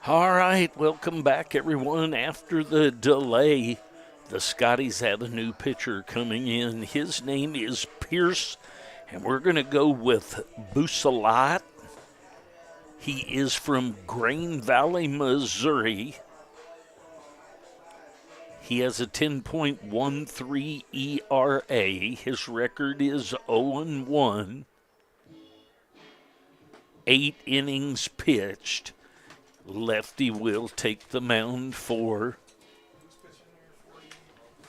All right, welcome back, everyone. After the delay, the Scotties have a new pitcher coming in. His name is Pierce, and we're going to go with Busalat. He is from Grain Valley, Missouri. He has a 10.13 ERA. His record is 0-1. 8 innings pitched. Lefty will take the mound for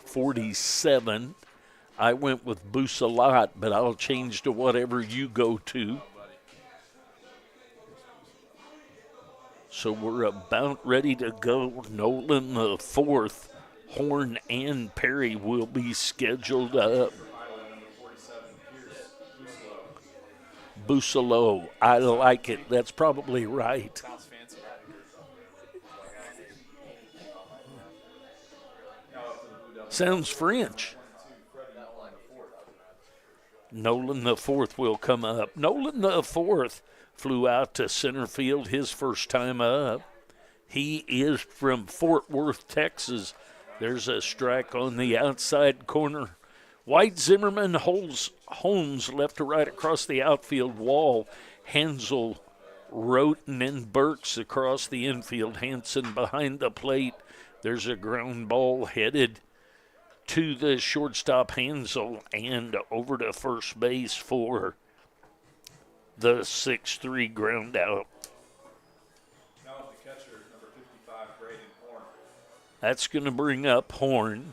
47. I went with Busalat, but I'll change to whatever you go to. So we're about ready to go. Nolan the fourth, Horn and Perry will be scheduled up. Busalo, I like it. That's probably right. Sounds French. Nolan the fourth will come up. Nolan the fourth flew out to center field his first time up. He is from Fort Worth, Texas. There's a strike on the outside corner. White Zimmerman holds Holmes left to right across the outfield wall. Hansel, Roten, and Burks across the infield. Hansen behind the plate. There's a ground ball headed to the shortstop Hansel and over to first base for the 6-3 ground out. Now the catcher, number 55, Braden Horn. That's going to bring up Horn.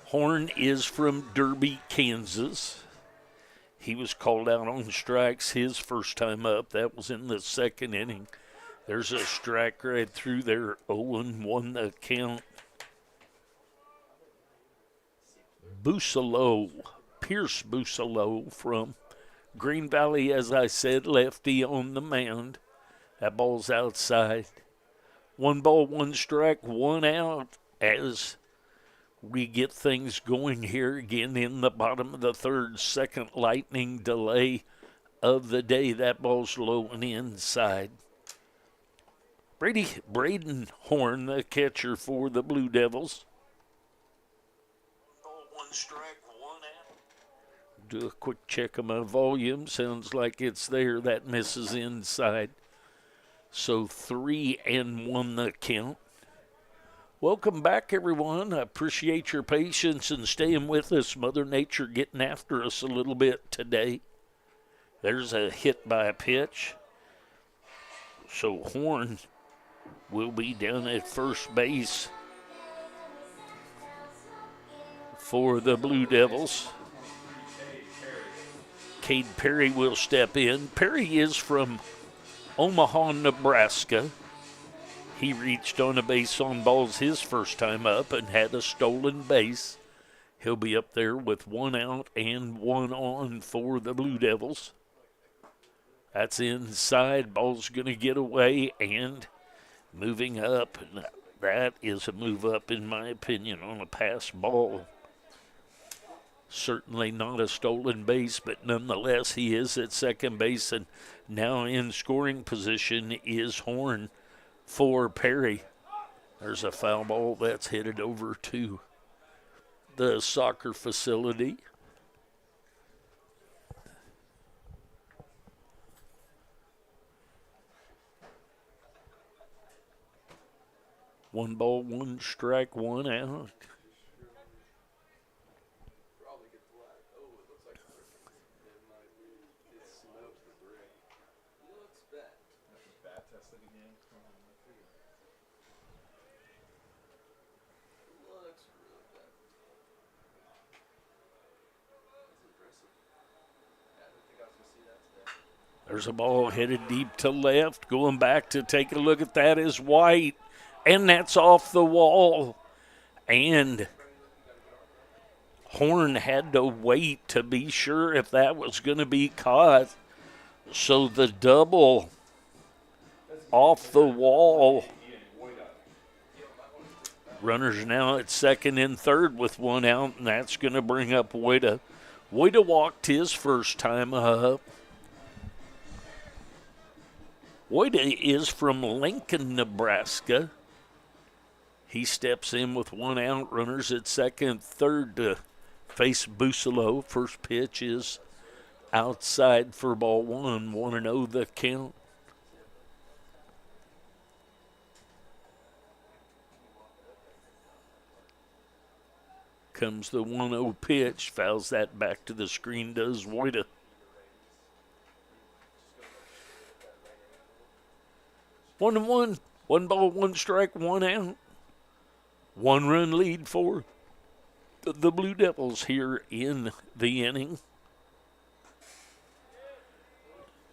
Horn is from Derby, Kansas. He was called out on strikes his first time up. That was in the second inning. There's a strike right through there. 0-1 the count. Busalo, Pierce Busalo from Green Valley, as I said, lefty on the mound. That ball's outside. 1 ball, 1 strike, 1 out as we get things going here again in the bottom of the third. Second lightning delay of the day. That ball's low and inside. Braden Horn, the catcher for the Blue Devils. 1 strike, 1 out. Do a quick check of my volume. Sounds like it's there. That misses inside. So 3-1 the count. Welcome back, everyone. I appreciate your patience and staying with us. Mother Nature getting after us a little bit today. There's a hit by a pitch. So Horn will be down at first base for the Blue Devils. Cade Perry will step in. Perry is from Omaha, Nebraska. He reached on a base on balls his first time up and had a stolen base. He'll be up there with 1 out and 1 on for the Blue Devils. That's inside. Ball's going to get away and moving up. That is a move up, in my opinion, on a pass ball. Certainly not a stolen base, but nonetheless, he is at second base, and now in scoring position is Horn for Perry. There's a foul ball that's headed over to the soccer facility. One ball, 1 strike, 1 out. There's a ball headed deep to left. Going back to take a look at that is White. And that's off the wall. And Horn had to wait to be sure if that was going to be caught. So the double off the wall. Runners now at second and third with 1 out, and that's going to bring up Woida. Woida walked his first time up. Woida is from Lincoln, Nebraska. He steps in with 1 out, runners at second, third to face Busolo. First pitch is outside for ball 1, 1-0 the count. Comes the 1-0 pitch, fouls that back to the screen, does Woida. One and one. 1 ball, 1 strike, 1 out. 1-run lead for the Blue Devils here in the inning.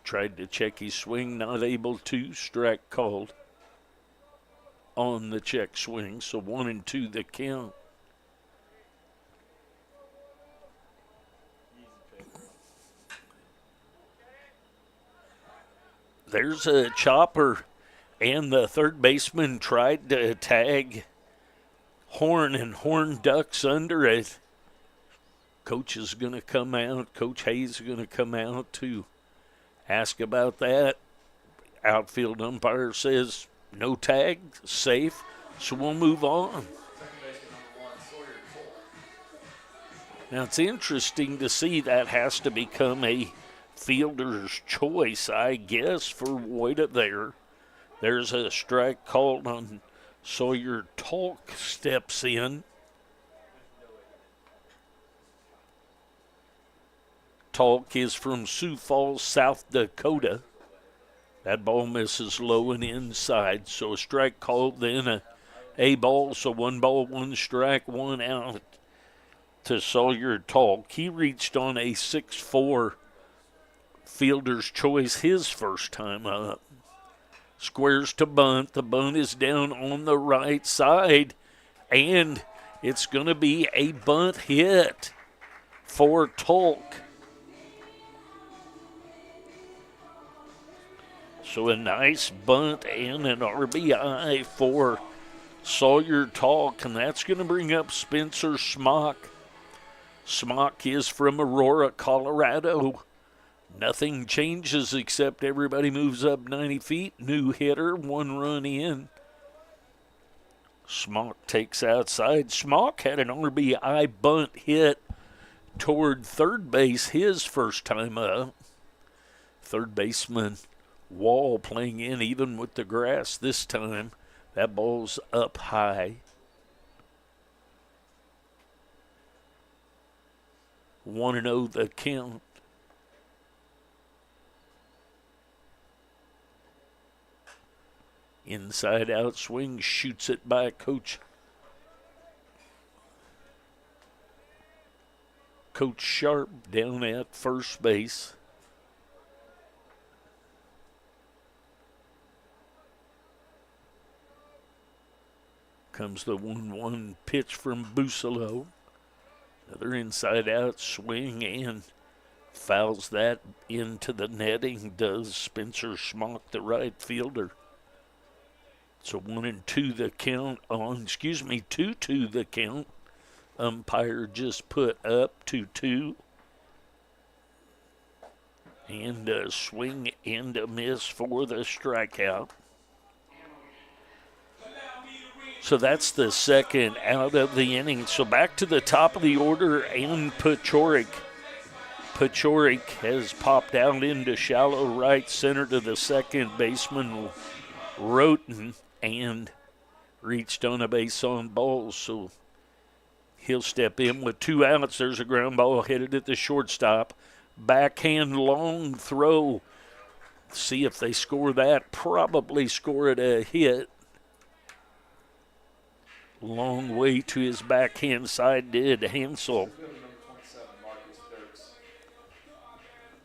Tried to check his swing, not able to. Strike called on the check swing, so 1-2 the count. There's a chopper, and the third baseman tried to tag Horn, and Horn ducks under it. Coach is going to come out. Coach Hayes is going to come out to ask about that. Outfield umpire says no tag, safe, so we'll move on. Now it's interesting to see that has to become a fielder's choice, I guess, for Woida there. There's a strike called on Sawyer. Talk steps in. Talk is from Sioux Falls, South Dakota. That ball misses low and inside, so a strike called, then a ball, so 1 ball, 1 strike, 1 out to Sawyer Talk. He reached on a 6-4 fielder's choice his first time up. Squares to bunt. The bunt is down on the right side, and it's going to be a bunt hit for Talk. So a nice bunt and an RBI for Sawyer Talk, and that's going to bring up Spencer Smock. Smock is from Aurora, Colorado. Nothing changes except everybody moves up 90 feet. New hitter, 1 run in. Smock takes outside. Smock had an RBI bunt hit toward third base his first time up. Third baseman Wall playing in even with the grass this time. That ball's up high. 1-0 the count. Inside out swing, shoots it by Coach Sharp down at first base. Comes the 1-1 pitch from Busolo. Another inside out swing and fouls that into the netting, does Spencer Schmock, the right fielder. So 1-2 the count on, 2-2 the count. Umpire just put up 2-2. And a swing and a miss for the strikeout. So that's the second out of the inning. So back to the top of the order, and Pachorik. Pachorik has popped out into shallow right center to the second baseman, Roten, and reached on a base on balls. So he'll step in with 2 outs. There's a ground ball headed at the shortstop. Backhand long throw. See if they score that. Probably score it a hit. Long way to his backhand side did Hansel.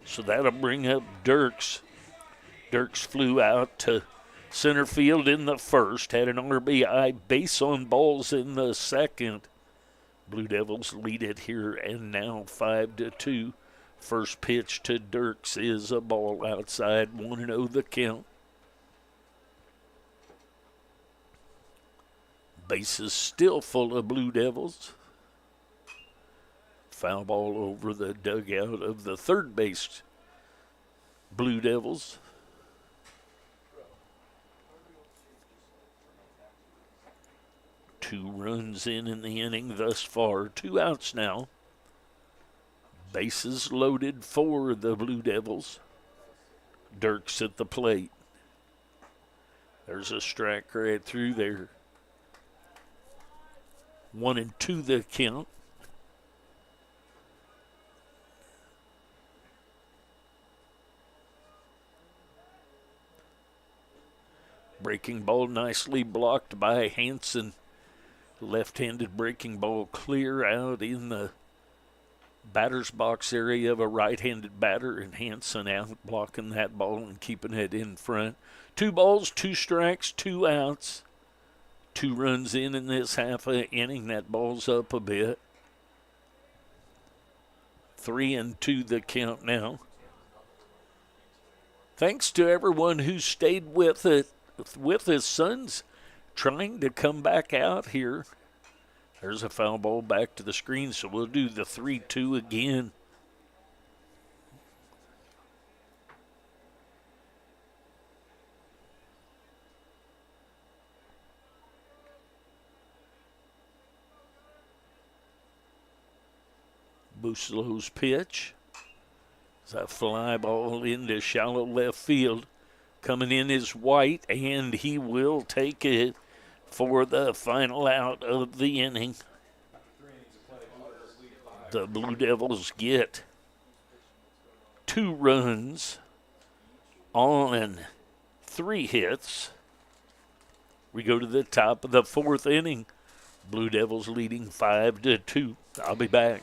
So that'll bring up Dirks. Dirks flew out to center field in the first. Had an RBI base on balls in the second. Blue Devils lead it here, and now 5-2. First pitch to Dirks is a ball outside. 1-0 the count. Bases still full of Blue Devils. Foul ball over the dugout of the third base Blue Devils. 2 runs in the inning thus far. 2 outs now. Bases loaded for the Blue Devils. Dirks at the plate. There's a strike right through there. 1-2 the count. Breaking ball nicely blocked by Hanson. Left-handed breaking ball clear out in the batter's box area of a right-handed batter, and Hanson out blocking that ball and keeping it in front. 2 balls, 2 strikes, 2 outs. 2 runs in this half inning. That ball's up a bit. 3-2 the count now. Thanks to everyone who stayed with it, with his sons trying to come back out here. There's a foul ball back to the screen, so we'll do the 3-2 again. Buslow's pitch. It's a fly ball into shallow left field. Coming in is White, and he will take it for the final out of the inning. The Blue Devils get 2 runs on 3 hits. We go to the top of the 4th inning. Blue Devils leading 5-2. I'll be back.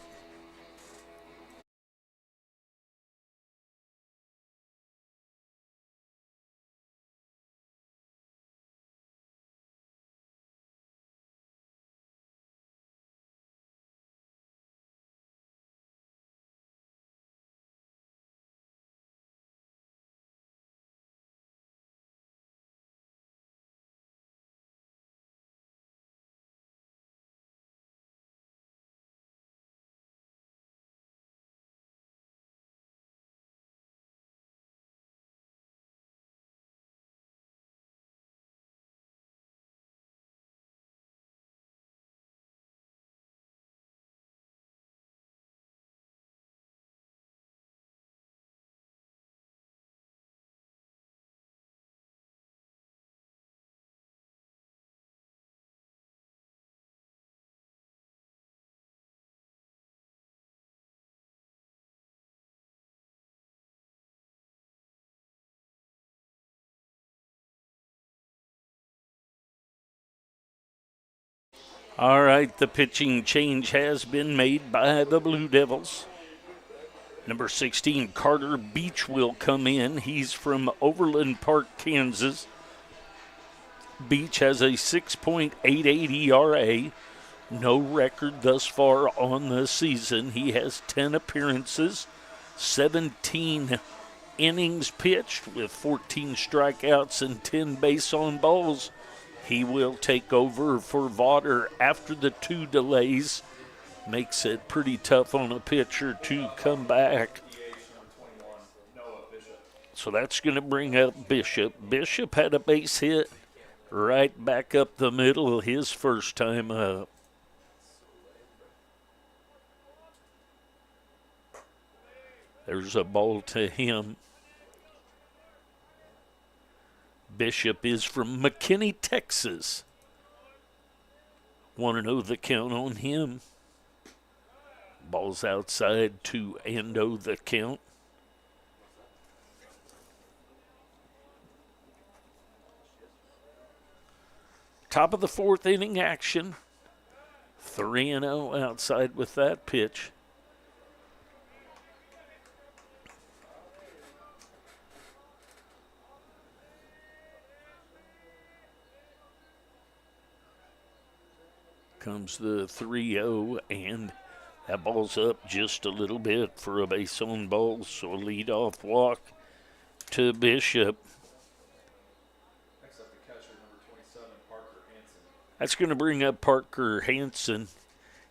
All right, the pitching change has been made by the Blue Devils. Number 16, Carter Beach will come in. He's from Overland Park, Kansas. Beach has a 6.88 ERA. No record thus far on the season. He has 10 appearances, 17 innings pitched with 14 strikeouts and 10 base on balls. He will take over for Vaughter after the 2 delays. Makes it pretty tough on a pitcher to come back. So that's going to bring up Bishop. Bishop had a base hit right back up the middle his first time up. There's a ball to him. Bishop is from McKinney, Texas. 1-0 the count on him. Ball's outside, 2-0 the count. Top of the 4th inning action. 3-0 outside with that pitch. Comes the 3-0, and that ball's up just a little bit for a base on ball, so a leadoff walk to Bishop. Next up, the catcher, number 27, Parker Hanson. That's going to bring up Parker Hanson.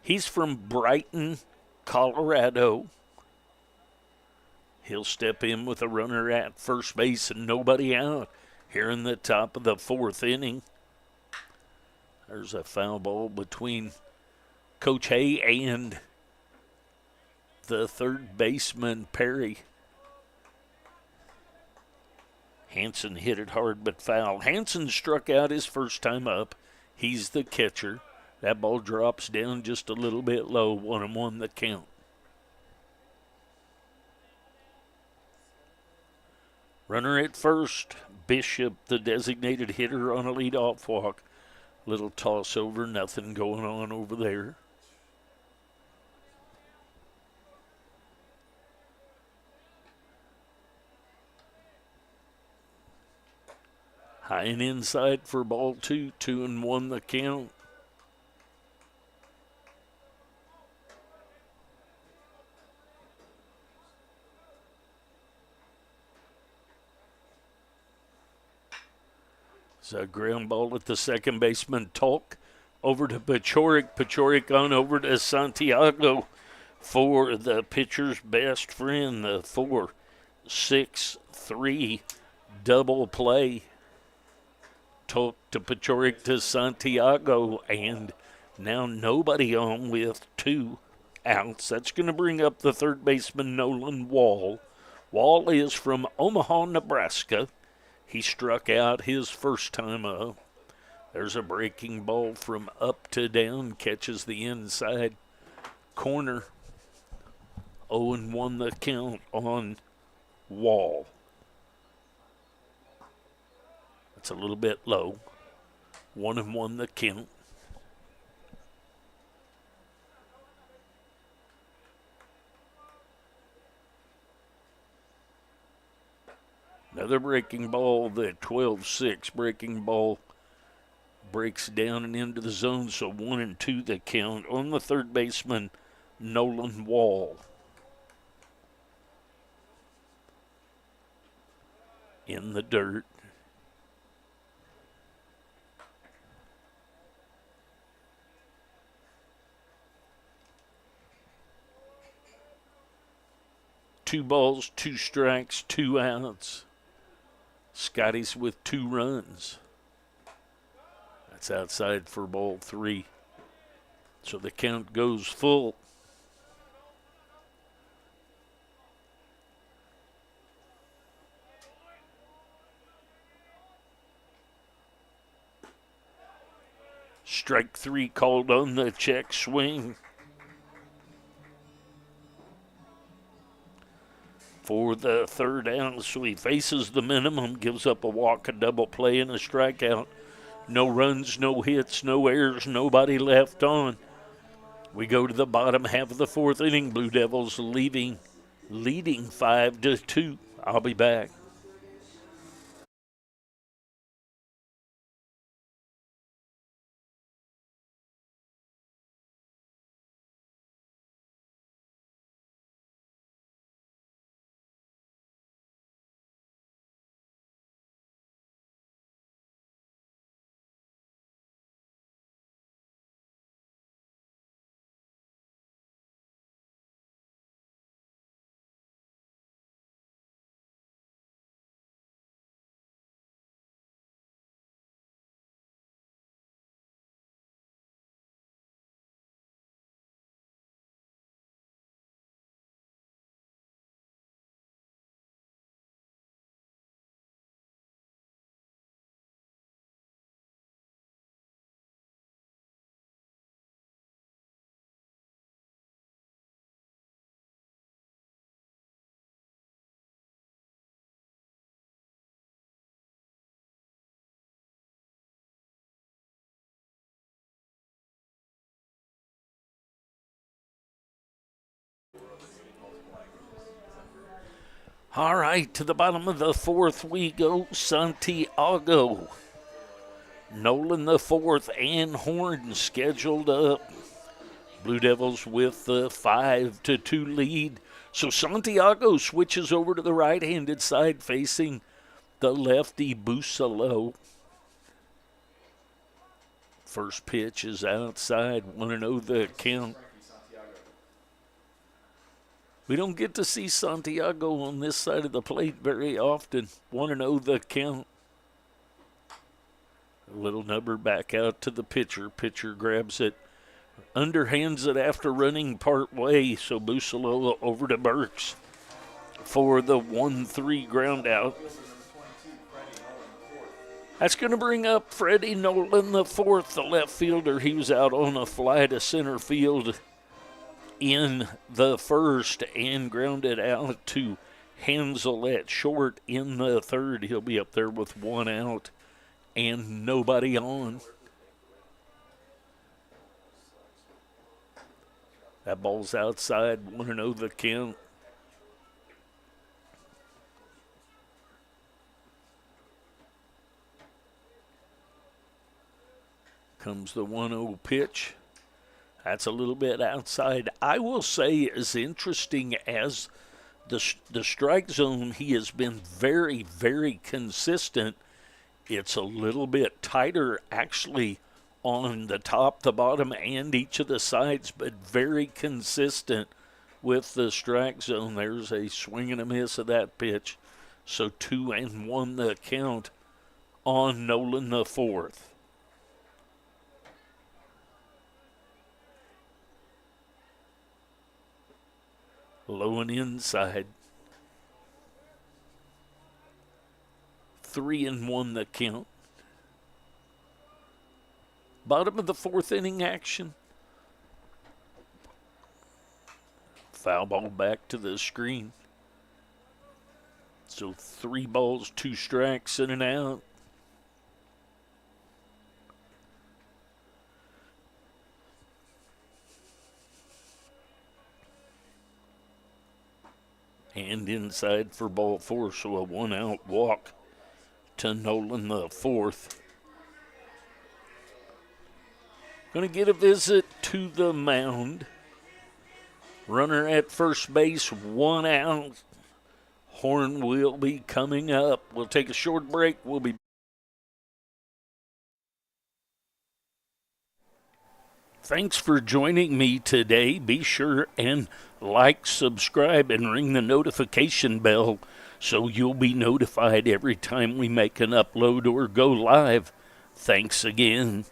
He's from Brighton, Colorado. He'll step in with a runner at first base and nobody out here in the top of the 4th inning. There's a foul ball between Coach Hay and the third baseman, Perry. Hanson hit it hard but foul. Hanson struck out his first time up. He's the catcher. That ball drops down just a little bit low. 1-1 the count. Runner at first. Bishop, the designated hitter, on a leadoff walk. Little toss over, nothing going on over there. High and inside for ball 2. 2-1 the count. It's a ground ball at the second baseman, Talk. Over to Pachorik. Pachorik on over to Santiago for the pitcher's best friend, the 4-6-3 double play. Talk to Pachorik to Santiago, and now nobody on with 2 outs. That's going to bring up the third baseman, Nolan Wall. Wall is from Omaha, Nebraska. He struck out his first time up. There's a breaking ball from up to down, catches the inside corner. 0-1 the count on Wall. That's a little bit low. 1-1 the count. Another breaking ball, the 12-6 breaking ball breaks down and into the zone, so 1-2 the count on the third baseman, Nolan Wall. In the dirt. Two balls, 2 strikes, 2 outs. Scotties with 2 runs. That's outside for ball 3. So the count goes full. Strike 3 called on the check swing. For the third out, so he faces the minimum, gives up a walk, a double play, and a strikeout. No runs, no hits, no errors, nobody left on. We go to the bottom half of the 4th inning. Blue Devils leading 5-2. I'll be back. All right, to the bottom of the 4th we go. Santiago. Nolan the 4th and Horn scheduled up. Blue Devils with the 5-2 lead. So Santiago switches over to the right-handed side facing the lefty Busalo. First pitch is outside. 1-0 the count. We don't get to see Santiago on this side of the plate very often. 1-0 the count. Little number back out to the pitcher. Pitcher grabs it, underhands it after running part way. So Busalola over to Burks for the 1-3 ground out. That's going to bring up Freddie Nolan, the fourth, the left fielder. He was out on a fly to center field in the first and grounded out to Hansel at short in the third. He'll be up there with one out and nobody on. That ball's outside, 1-0 the count. Comes the 1-0 pitch. That's a little bit outside. I will say, as interesting as the strike zone, he has been very, very consistent. It's a little bit tighter, actually, on the top, the bottom, and each of the sides, but very consistent with the strike zone. There's a swing and a miss of that pitch. So 2-1 the count on Nolan the fourth. Low and inside. 3-1 the count. Bottom of the fourth inning action. Foul ball back to the screen. So 3 balls, 2 strikes, and an out. And inside for ball 4, so a 1-out walk to Nolan the fourth. Going to get a visit to the mound. Runner at first base, 1 out. Horn will be coming up. We'll take a short break. We'll be Thanks for joining me today. Be sure and like, subscribe, and ring the notification bell so you'll be notified every time we make an upload or go live. Thanks again.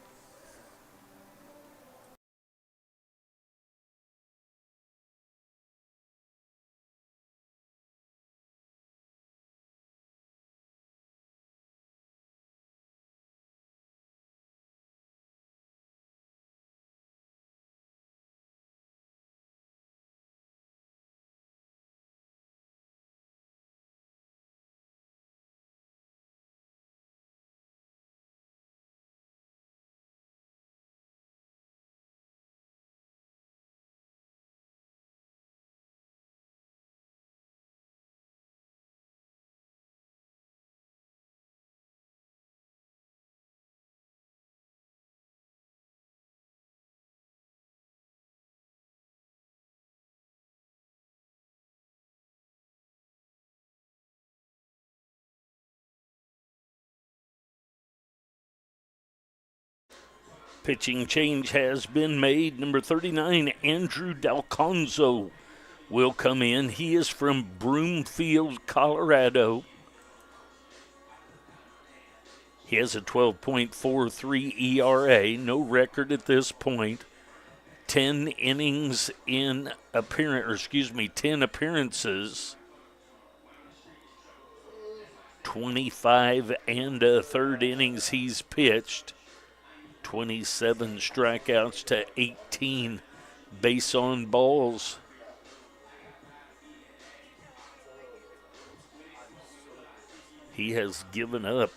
Pitching change has been made. Number 39, Andrew Dalconzo, will come in. He is from Broomfield, Colorado. He has a 12.43 ERA, no record at this point. 10 innings in 10 appearances. 25 and a third innings he's pitched. 27 strikeouts to 18 base on balls. He has given up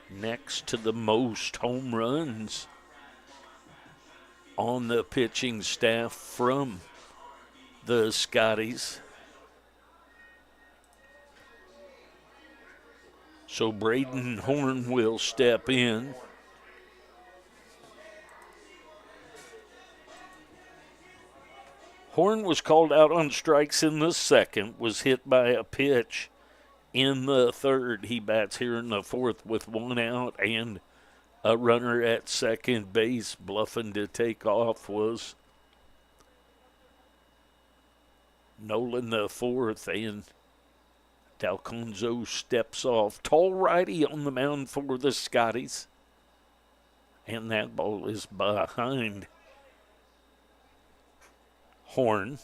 next to the most home runs on the pitching staff from the Scotties. So Braden Horn will step in. Horn was called out on strikes in the second, was hit by a pitch in the third. He bats here in the fourth with 1 out and a runner at second base. Bluffing to take off was Nolan the fourth, and Dalconzo steps off. Tall righty on the mound for the Scotties. And that ball is behind Horn.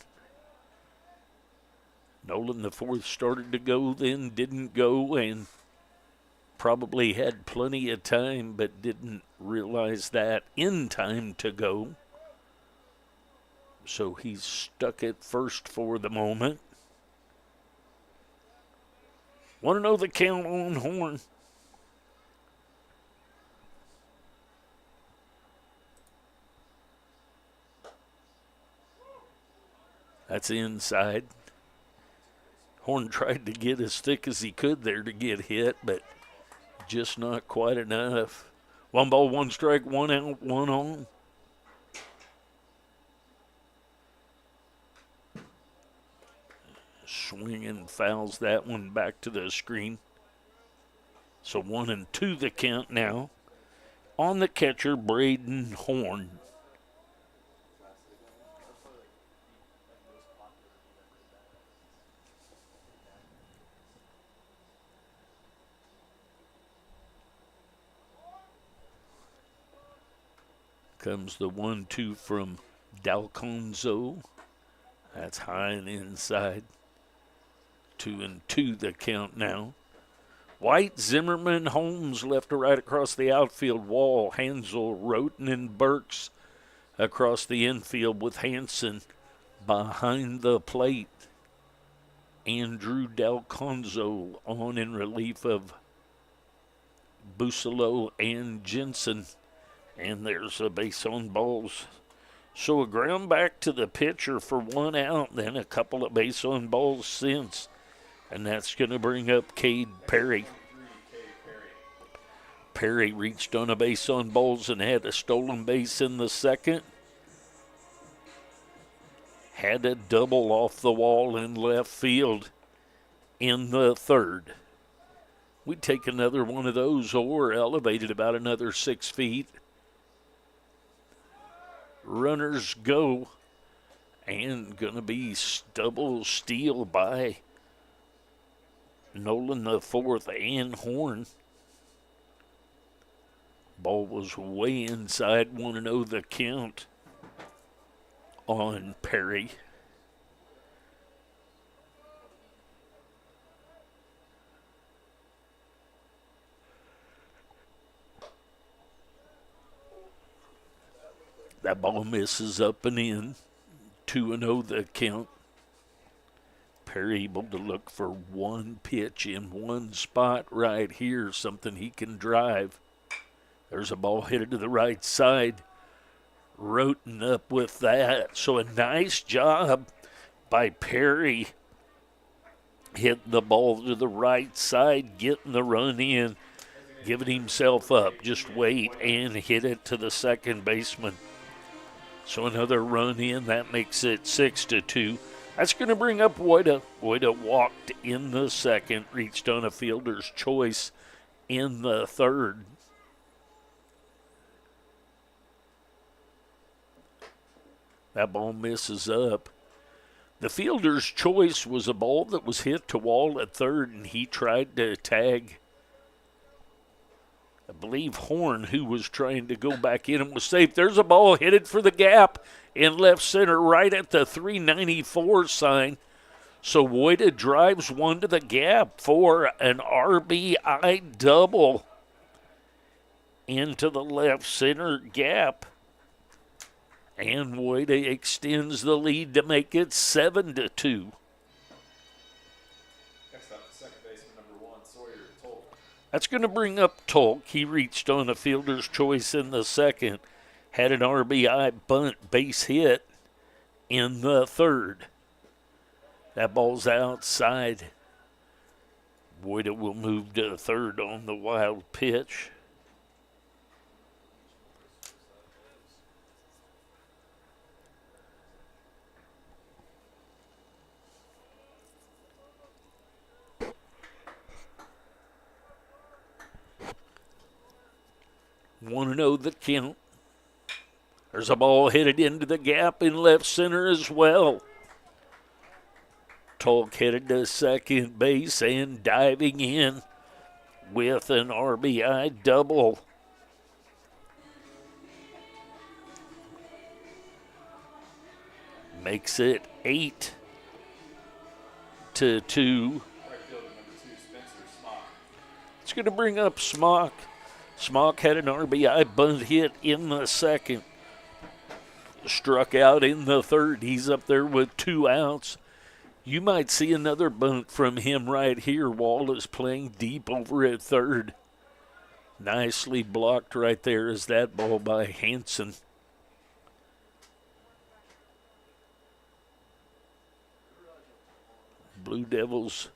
Nolan, the fourth, started to go, then didn't go, and probably had plenty of time, but didn't realize that in time to go. So he's stuck at first for the moment. Want to know the count on Horn? That's inside. Horn tried to get as thick as he could there to get hit, but just not quite enough. 1 ball, 1 strike, 1 out, 1 on. Swinging fouls that one back to the screen. So 1-2 the count now. On the catcher, Braden Horn. Comes the 1-2 from Dalconzo. That's high and inside. 2-2 the count now. White, Zimmerman, Holmes left to right across the outfield wall. Hansel, Roten, and Burks across the infield with Hanson behind the plate. Andrew Dalconzo on in relief of Busolo and Jensen. And there's a base on balls. So a ground back to the pitcher for 1 out, then a couple of base on balls since. And that's going to bring up Cade Perry. Perry reached on a base on balls and had a stolen base in the second. Had a double off the wall in left field in the third. We'd take another one of those or elevated about another 6 feet. Runners go, and going to be double steal by Nolan the fourth and Horn. Ball was way inside, 1-0 the count on Perry. That ball misses up and in. 2-0 the count. Perry able to look for one pitch in one spot right here, something he can drive. There's a ball headed to the right side. Roten up with that. So a nice job by Perry. Hit the ball to the right side, getting the run in, giving himself up. Just wait and hit it to the second baseman. So another run in, that makes it 6-2. That's going to bring up Woida. Woida walked in the second, reached on a fielder's choice in the third. That ball misses up. The fielder's choice was a ball that was hit to wall at third, and he tried to tag, I believe, Horn, who was trying to go back in and was safe. There's a ball headed for the gap in left center right at the 394 sign. So Woida drives one to the gap for an RBI double into the left center gap. And Woida extends the lead to make it 7-2. Next up, second baseman number 1, Sawyer Tolk. That's going to bring up Tolk. He reached on a fielder's choice in the second. Had an RBI bunt base hit in the third. That ball's outside. Woida will move to third on the wild pitch. Want to know the count. There's a ball headed into the gap in left center as well. Tolk headed to second base and diving in with an RBI double. Makes it 8-2. Right fielder number 2, Spencer Smock. It's going to bring up Smock. Smock had an RBI bunt hit in the second. Struck out in the third. He's up there with 2 outs. You might see another bunt from him right here. Wall is playing deep over at third. Nicely blocked right there is that ball by Hanson. Blue Devils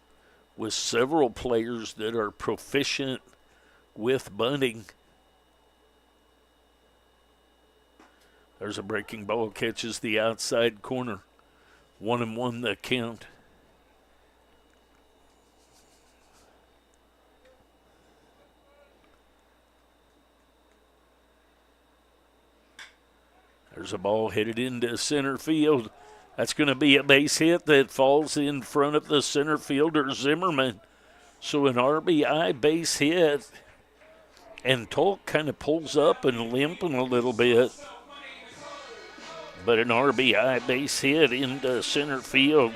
with several players that are proficient with bunting. There's a breaking ball, catches the outside corner. 1-1 the count. There's a ball headed into center field. That's going to be a base hit that falls in front of the center fielder, Zimmerman. So an RBI base hit. And Tolk kind of pulls up and limping a little bit. But an RBI base hit into center field.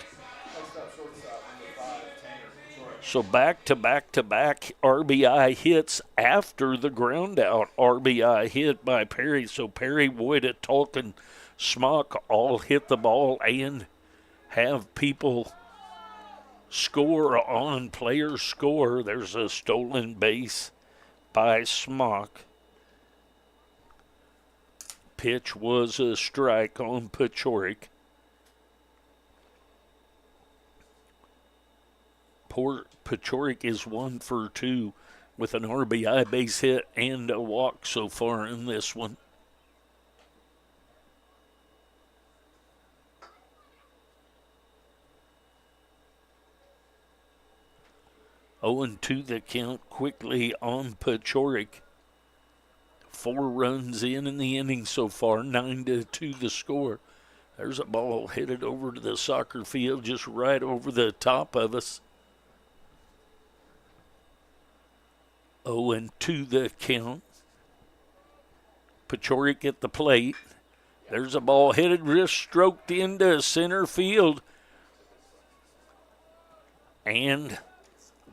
So back-to-back RBI hits after the ground out RBI hit by Perry. So Perry, Wood, Tolk, and Smock all hit the ball and have people score on players score. There's a stolen base by Smock. Pitch was a strike on Pachorik. Pachorik is 1 for 2 with an RBI base hit and a walk so far in this one. Oh, 2 the count quickly on Pachorik. 4 runs in the inning so far, 9-2 the score. There's a ball headed over to the soccer field just right over the top of us. 0-2 the count. Pachorik at the plate. There's a ball headed, wrist stroked into center field. And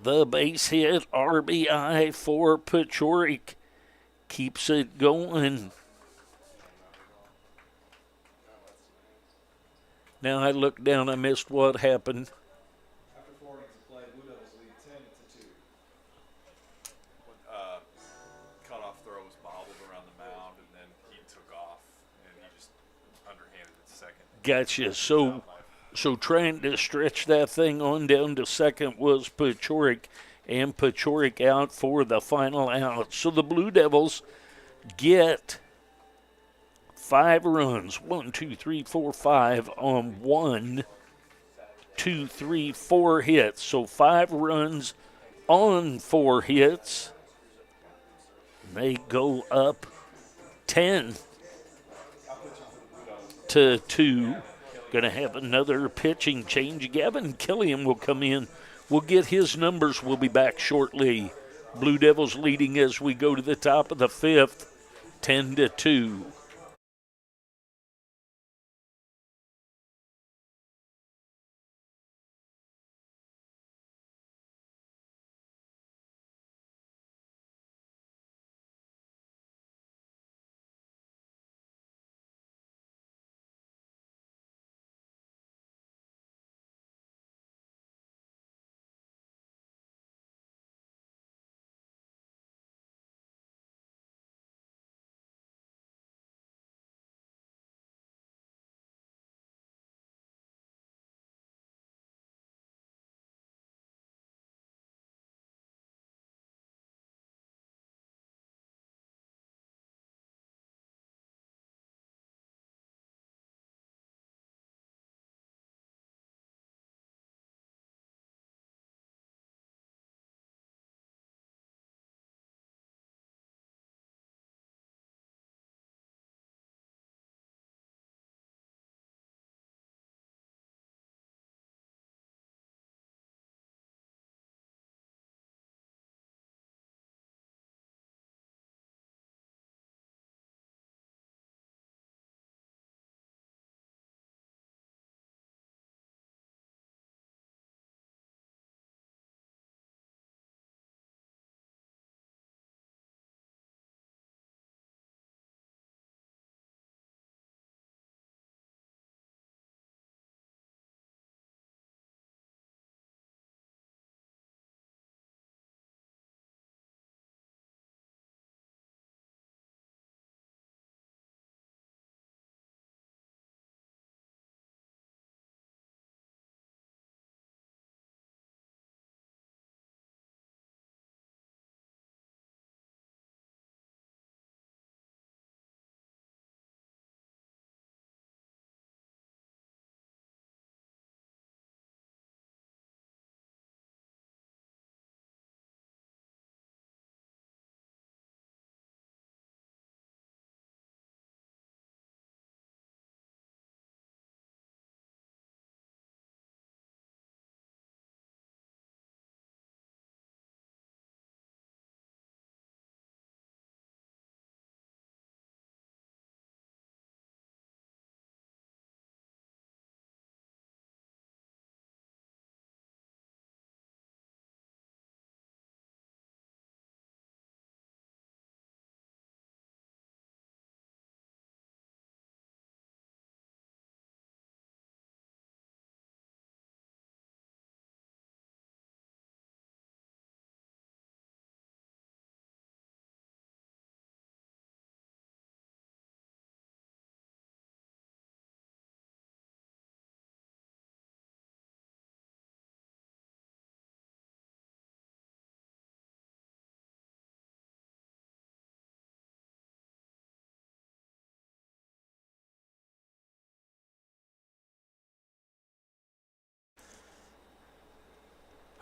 the base hit RBI for Pachorik keeps it going. Now I looked down, I missed what happened. After 4 innings of play, Blue Devils lead 10-2. Cutoff throw was bobbled around the mound, and then he took off, and he just underhanded it second. Gotcha. So trying to stretch that thing on down to second was Pachorik, and Pachorik out for the final out. So the Blue Devils get 5 runs. 1, 2, 3, 4, 5 on 1, 2, 3, 4 hits. So 5 runs on 4 hits. They go up 10-2. Going to have another pitching change. Gavin Killian will come in. We'll get his numbers. We'll be back shortly. Blue Devils leading as we go to the top of the 5th, 10-2.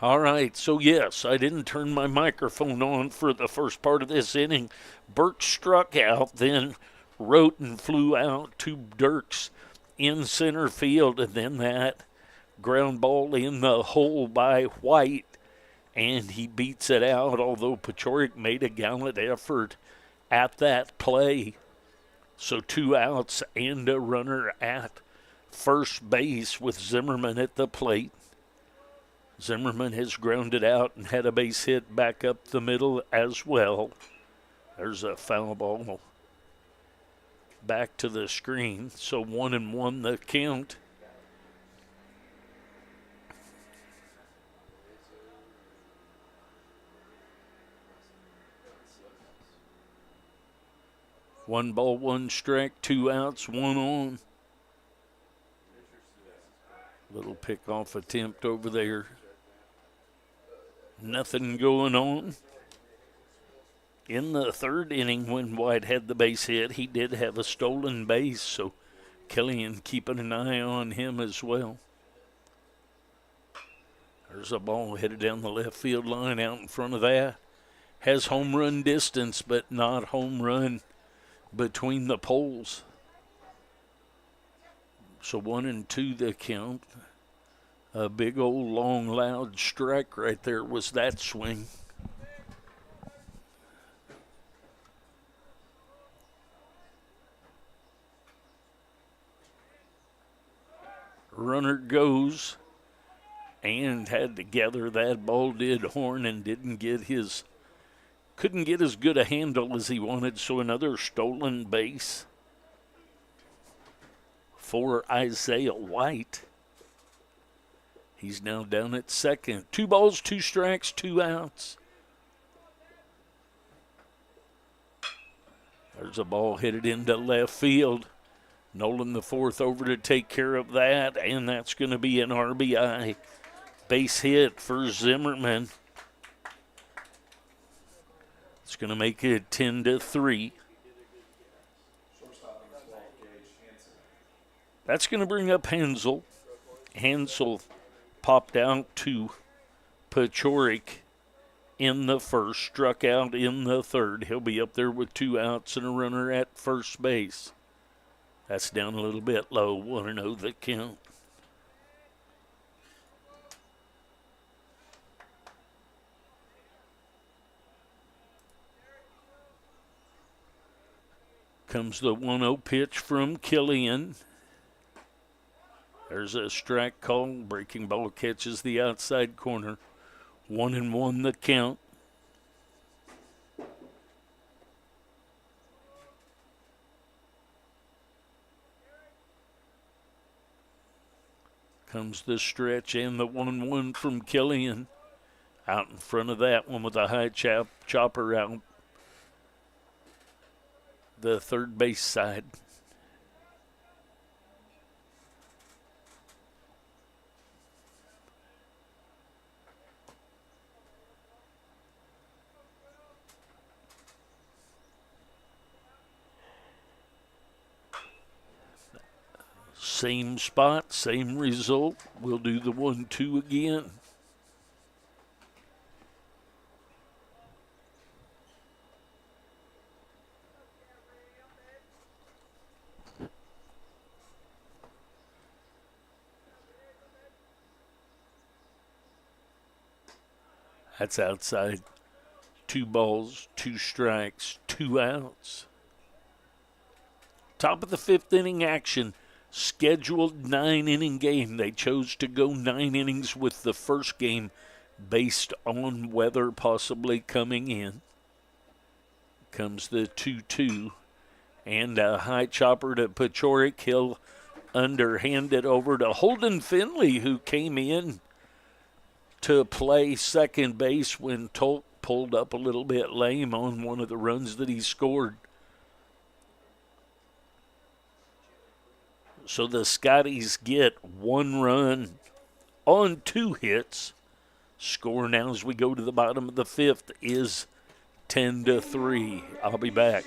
All right, so yes, I didn't turn my microphone on for the first part of this inning. Burke struck out, then Roten flew out to Dirks in center field, and then that ground ball in the hole by White, and he beats it out, although Paciorek made a gallant effort at that play. So 2 outs and a runner at first base with Zimmerman at the plate. Zimmerman has grounded out and had a base hit back up the middle as well. There's a foul ball back to the screen. So 1-1 the count. One ball, one strike, 2 outs, 1 on. Little pickoff attempt over there. Nothing going on. In the third inning, when White had the base hit, he did have a stolen base, so Killian keeping an eye on him as well. There's a ball headed down the left field line out in front of that. Has home run distance, but not home run between the poles. So 1-2 the count. A big old long loud strike right there was that swing. Runner goes and had to gather that ball, did Horn, and couldn't get as good a handle as he wanted, so another stolen base for Isaiah White. He's now down at second. 2 balls, 2 strikes, 2 outs. There's a ball headed into left field. Nolan the fourth over to take care of that, and that's going to be an RBI. Base hit for Zimmerman. It's going to make it 10-3. That's going to bring up Hansel. Hansel popped out to Paciorek in the first, struck out in the third. He'll be up there with 2 outs and a runner at first base. That's down a little bit low, 1-0 the count. Comes the 1-0 pitch from Killian. There's a strike call. Breaking ball catches the outside corner. 1-1 the count. Comes the stretch and the 1-1 from Killian. Out in front of that one with a high chopper out the third base side. Same spot, same result. We'll do the 1-2 again. That's outside. 2 balls, 2 strikes, 2 outs. Top of the 5th inning action. Scheduled 9-inning game. They chose to go 9 innings with the first game based on weather possibly coming in. Comes the 2-2 and a high chopper to Paciorek. He'll underhand it over to Holden Finley, who came in to play second base when Tolk pulled up a little bit lame on one of the runs that he scored. So the Scotties get 1 run on 2 hits. Score now as we go to the bottom of the 5th is 10-3. I'll be back.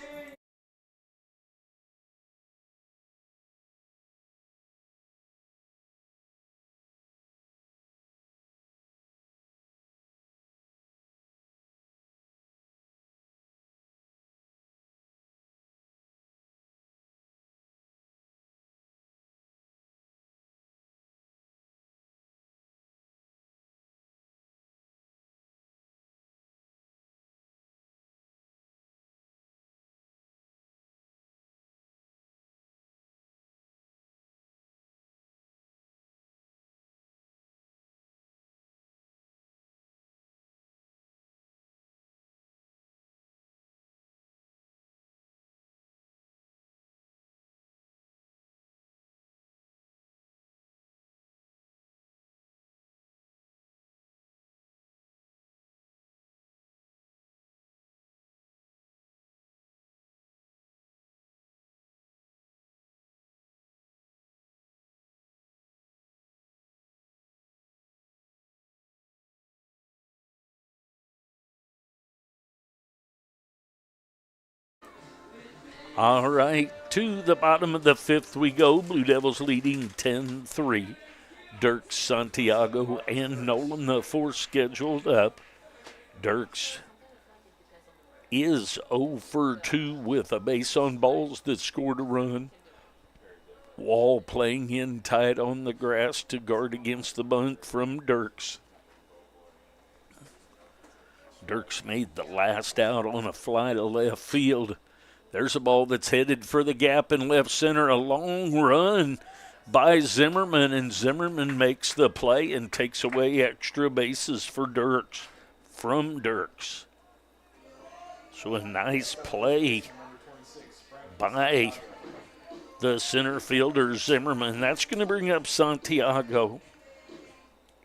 All right, to the bottom of the fifth we go. Blue Devils leading 10-3. Dirks, Santiago, and Nolan, the four scheduled up. Dirks is 0 for 2 with a base on balls that scored a run. Wall playing in tight on the grass to guard against the bunt from Dirks. Dirks made the last out on a fly to left field. There's a ball that's headed for the gap in left center. A long run by Zimmerman, and Zimmerman makes the play and takes away extra bases for Dirks from Dirks. So a nice play by the center fielder Zimmerman. That's going to bring up Santiago.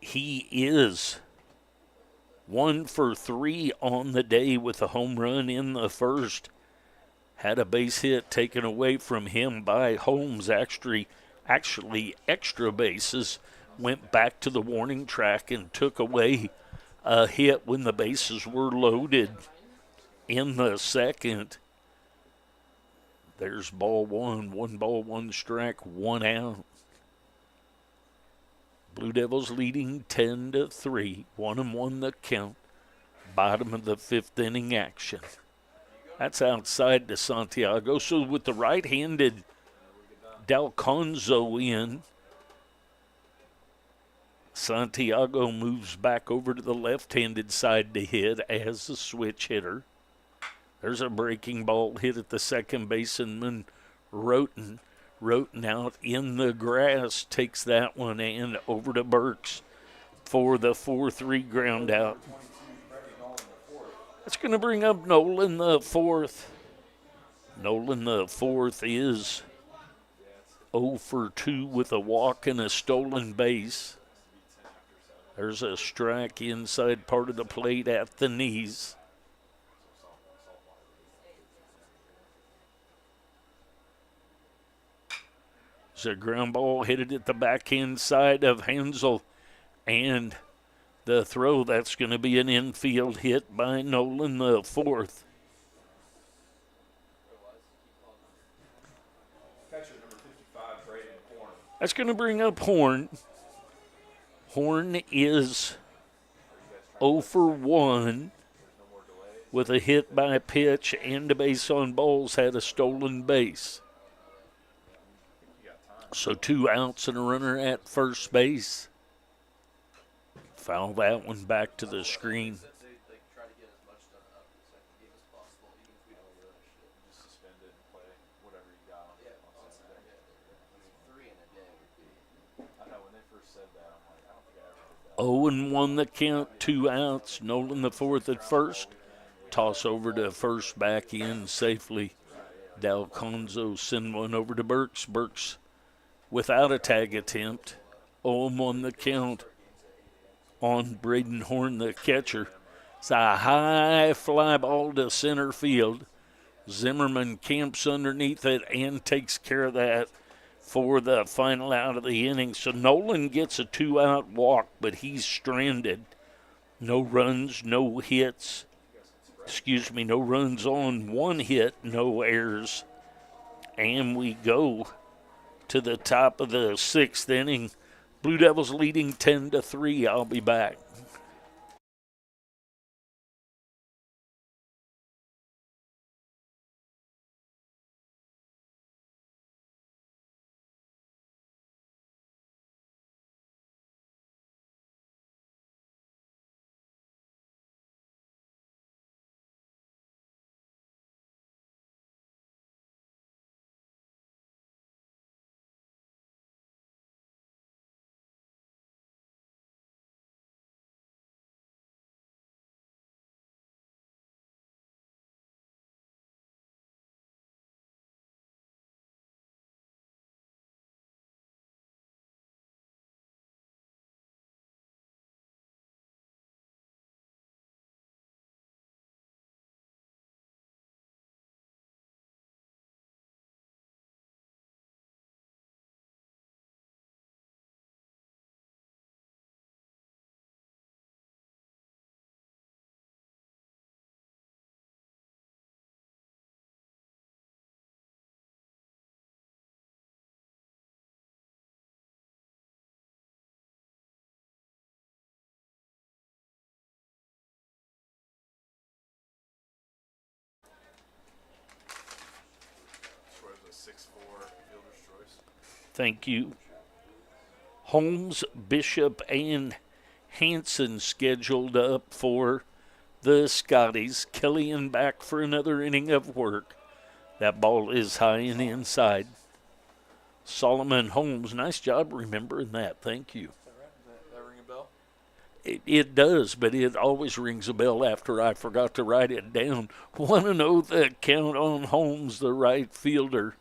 He is 1 for 3 on the day with a home run in the first. Had a base hit taken away from him by Holmes. Actually extra bases. Went back to the warning track and took away a hit when the bases were loaded in the second. There's ball one. 1 ball, 1 strike, 1 out. Blue Devils leading 10-3. 1-1 the count. Bottom of the fifth inning action. That's outside to Santiago. So with the right-handed Dalconzo in, Santiago moves back over to the left-handed side to hit as a switch hitter. There's a breaking ball hit at the second baseman, Roten. Roten out in the grass, takes that one and over to Burks for the 4-3 ground out. That's going to bring up Nolan the fourth. Nolan the fourth is 0 for 2 with a walk and a stolen base. There's a strike inside part of the plate at the knees. There's a ground ball hit at the backhand side of Hansel, and the throw, that's going to be an infield hit by Nolan the fourth. Catcher number 55, Braden Horn. That's going to bring up Horn. Horn is 0 for 1 with a hit by pitch and a base on balls, had a stolen base. So 2 outs and a runner at first base. Foul that one back to the screen. Oh, and 1 the count, 2 outs. Nolan the fourth at first. Toss over to first, back in safely. Dalconzo send one over to Burks. Burks without a tag attempt. 0-1 the count on Braden Horn, the catcher. It's a high fly ball to center field. Zimmerman camps underneath it and takes care of that for the final out of the inning. So Nolan gets a 2-out walk, but he's stranded. No runs, no hits. No runs on, 1 hit, no errors. And we go to the top of the 6th inning. Blue Devils leading 10-3. I'll be back. 6-4 fielder's choice. Thank you. Holmes, Bishop, and Hanson scheduled up for the Scotties. Killian back for another inning of work. That ball is high and inside. Solomon Holmes, nice job remembering that. Thank you. That ring a bell? It does, but it always rings a bell after I forgot to write it down. 1-0 the count on Holmes, the right fielder.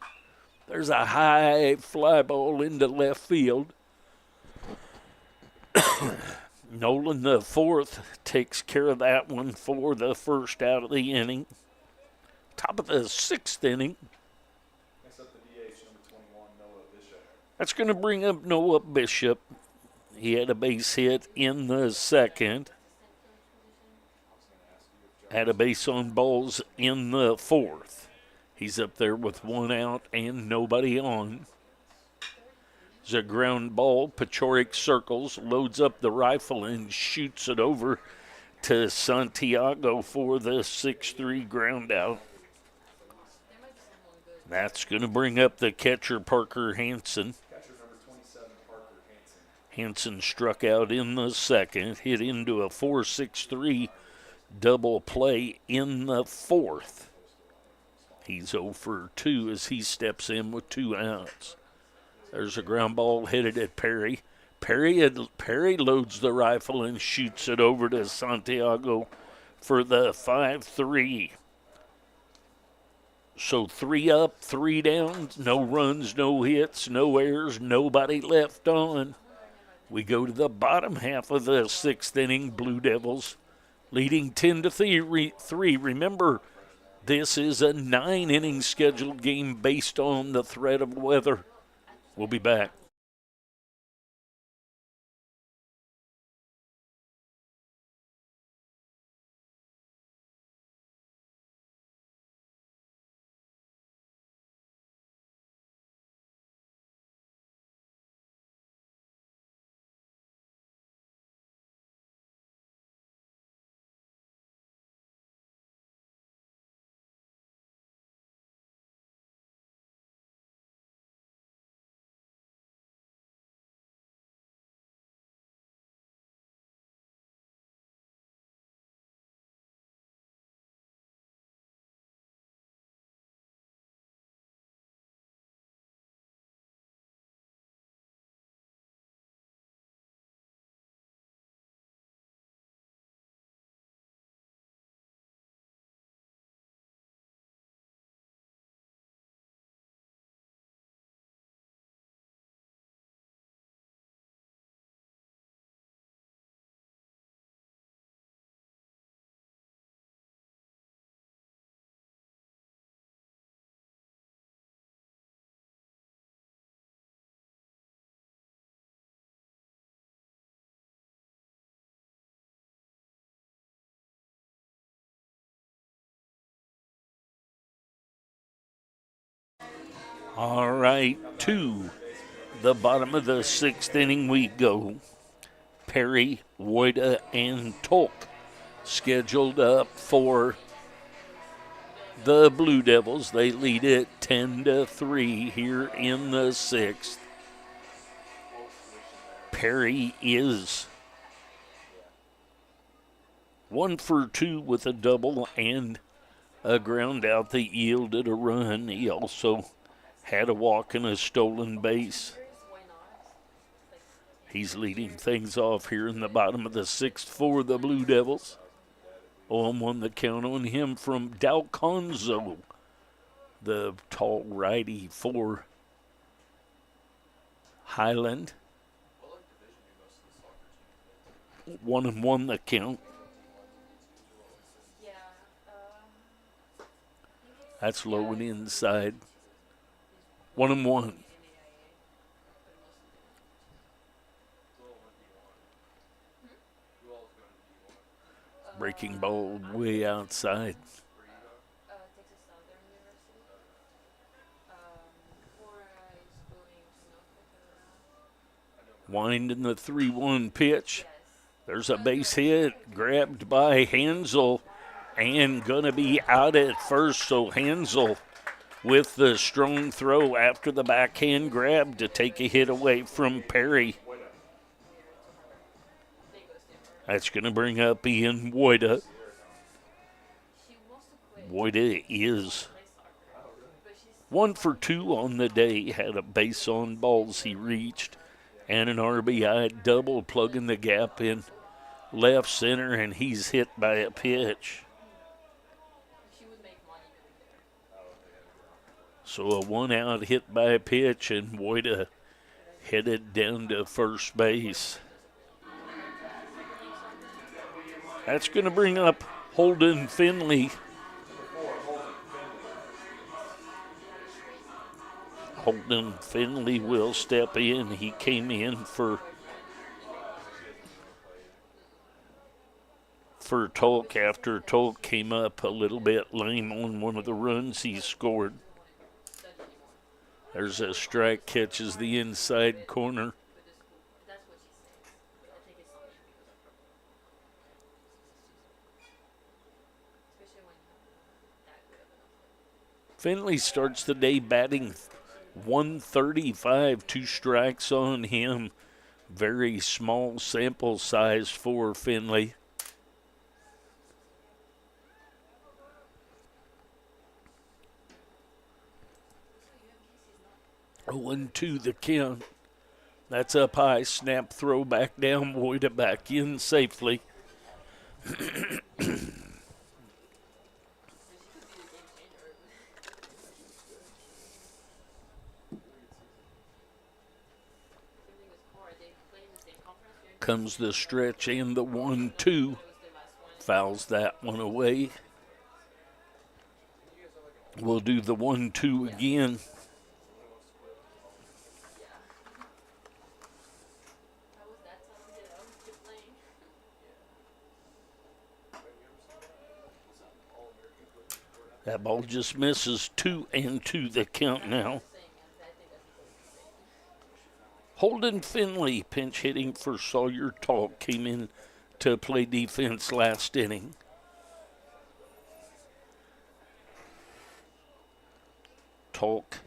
There's a high fly ball into left field. Nolan, the fourth, takes care of that one for the first out of the inning. Top of the sixth inning. Next up, the DH, number 21, Noah Bishop. That's going to bring up Noah Bishop. He had a base hit in the second. Had a base on balls in the fourth. He's up there with one out and nobody on. There's a ground ball. Pachorik circles, loads up the rifle, and shoots it over to Santiago for the 6-3 ground out. That's going to bring up the catcher, Parker Hanson. Catcher number 27, Parker Hanson. Hanson struck out in the second, hit into a 4-6-3 double play in the fourth. He's 0 for 2 as he steps in with 2 outs. There's a ground ball headed at Perry. Perry loads the rifle and shoots it over to Santiago for the 5-3. So 3 up, 3 down, no runs, no hits, no errors, nobody left on. We go to the bottom half of the sixth inning. Blue Devils leading 10-3. Remember, this is a 9-inning scheduled game based on the threat of weather. We'll be back. All right, to the bottom of the sixth inning we go. Perry, Woida, and Tolk scheduled up for the Blue Devils. They lead it 10-3 here in the sixth. Perry is 1 for 2 with a double and a ground out that yielded a run. He also had a walk and a stolen base. He's leading things off here in the bottom of the sixth for the Blue Devils. 0-1 the count on him from Dalconzo, the tall righty for Highland. 1-1 the count. That's low and inside. 1-1. Breaking ball way outside. Winding the 3-1 pitch. There's a base hit grabbed by Hansel and going to be out at first. So Hansel with the strong throw after the backhand grab to take a hit away from Perry. That's going to bring up Ian Woida. Woida is 1 for 2 on the day. Had a base on balls he reached and an RBI double, plugging the gap in left center, and he's hit by a pitch. So a 1-out hit by a pitch, and Woida headed down to first base. That's going to bring up Holden Finley. Holden Finley will step in. He came in for Tolk after Tolk came up a little bit lame on one of the runs he scored. There's a strike, catches the inside corner. Finley starts the day batting 135, 2 strikes on him. Very small sample size for Finley. Oh, 1-2 the count. That's up high. Snap throw back down. Woida back in safely. Comes the stretch and the 1-2. Fouls that one away. We'll do the 1-2 again. That ball just misses. 2-2 the count now. Holden Finley, pinch hitting for Sawyer Tolk, came in to play defense last inning. Tolk,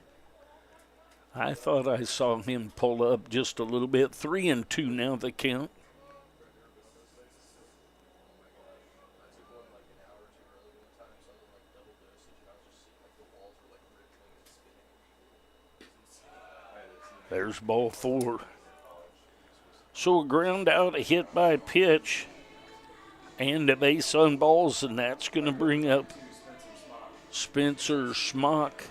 I thought I saw him pull up just a little bit. 3-2 now the count. There's ball 4. So a ground out, a hit by pitch, and a base on balls, and that's going to bring up Spencer Smock.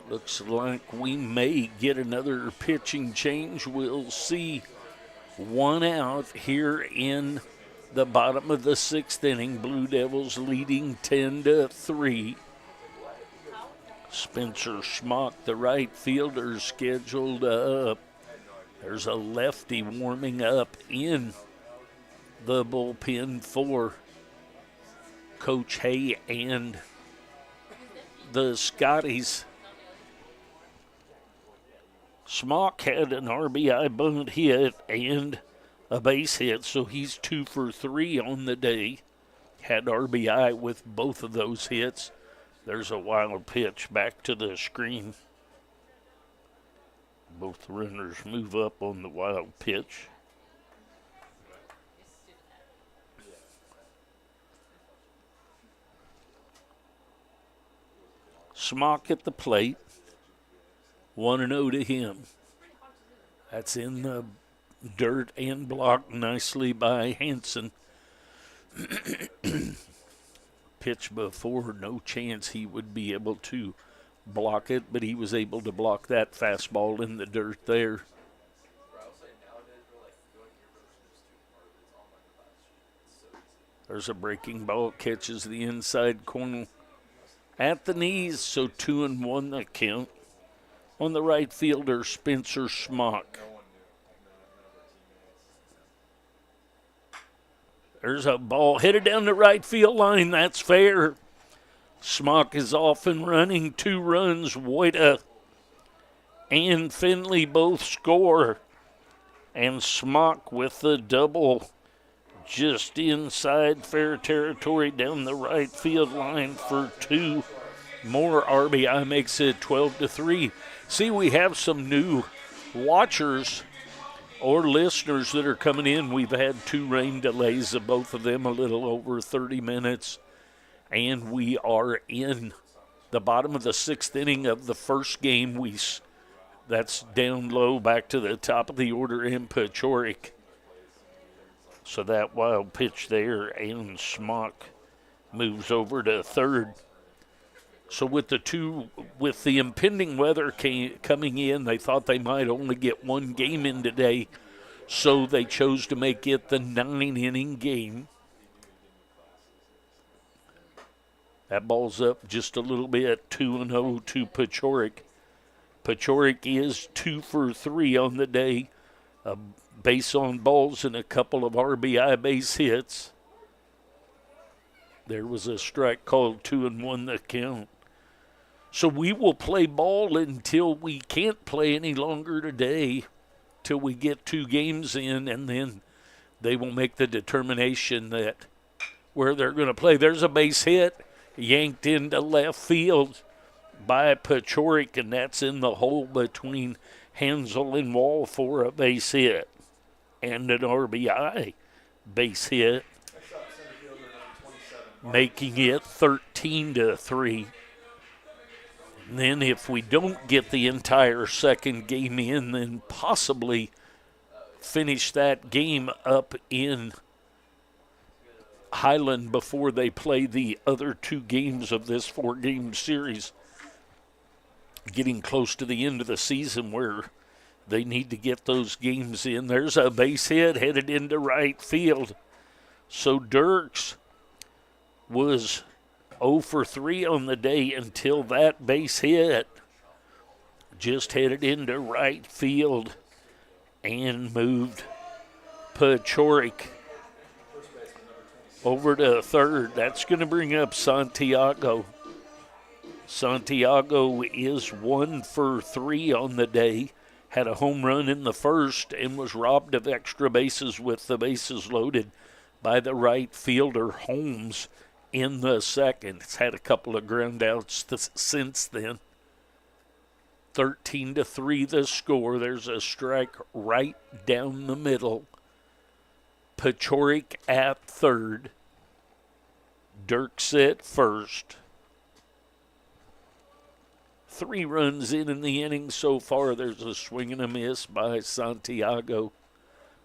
Looks like we may get another pitching change. We'll see. 1 out here in the bottom of the 6th inning. Blue Devils leading 10-3. Spencer Smock, the right fielder, scheduled up. There's a lefty warming up in the bullpen for Coach Hay and the Scotties. Smock had an RBI bunt hit and a base hit, so he's 2 for 3 on the day. Had RBI with both of those hits. There's a wild pitch back to the screen. Both runners move up on the wild pitch. Smock at the plate. 1-0 to him. That's in the dirt and blocked nicely by Hanson. Pitch before, no chance he would be able to block it, but he was able to block that fastball in the dirt there. There's a breaking ball, catches the inside corner at the knees, so 2-1 the count on the right fielder, Spencer Smock. There's a ball headed down the right field line. That's fair. Smock is off and running. 2 runs. Woida and Finley both score. And Smock with the double just inside fair territory down the right field line for 2 more RBI, makes it 12-3. See, we have some new watchers or listeners that are coming in. We've had 2 rain delays, of both of them a little over 30 minutes, and we are in the bottom of the 6th inning of the first game. That's down low back to the top of the order in Pachorik. So that wild pitch there, and Smock moves over to third. So with the impending weather coming in, they thought they might only get 1 game in today. So they chose to make it the 9-inning game. That ball's up just a little bit, 2-0 to Pachorik. Pachorik is 2 for 3 on the day. A base on balls and a couple of RBI base hits. There was a strike called, 2-1 the count. So we will play ball until we can't play any longer today, till we get 2 games in, and then they will make the determination that where they're going to play. There's a base hit yanked into left field by Pachorik, and that's in the hole between Hansel and Wall for a base hit and an RBI base hit, making it 13-3. And then if we don't get the entire second game in, then possibly finish that game up in Highland before they play the other 2 games of this 4-game series. Getting close to the end of the season where they need to get those games in. There's a base hit headed into right field. So Dirks was 0 for 3 on the day until that base hit. Just headed into right field and moved Pachorik over to third. That's going to bring up Santiago. Santiago is 1 for 3 on the day. Had a home run in the first and was robbed of extra bases with the bases loaded by the right fielder Holmes in the second. It's had a couple of ground outs since then. 13-3 the score. There's a strike right down the middle. Pachorik at third. Dirks at first. 3 runs in the inning so far. There's a swing and a miss by Santiago.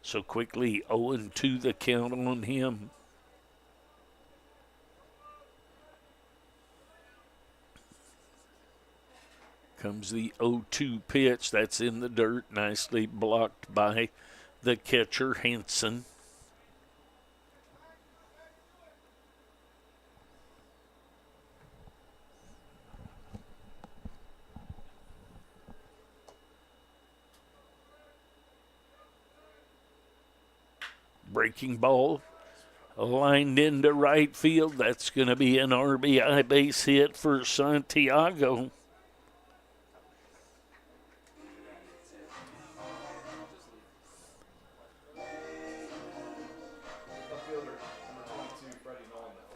So quickly 0-2 the count on him. Comes the 0-2 pitch. That's in the dirt. Nicely blocked by the catcher, Hansen. Breaking ball lined into right field. That's going to be an RBI base hit for Santiago. Outfielder number 22, Freddie Nolan, the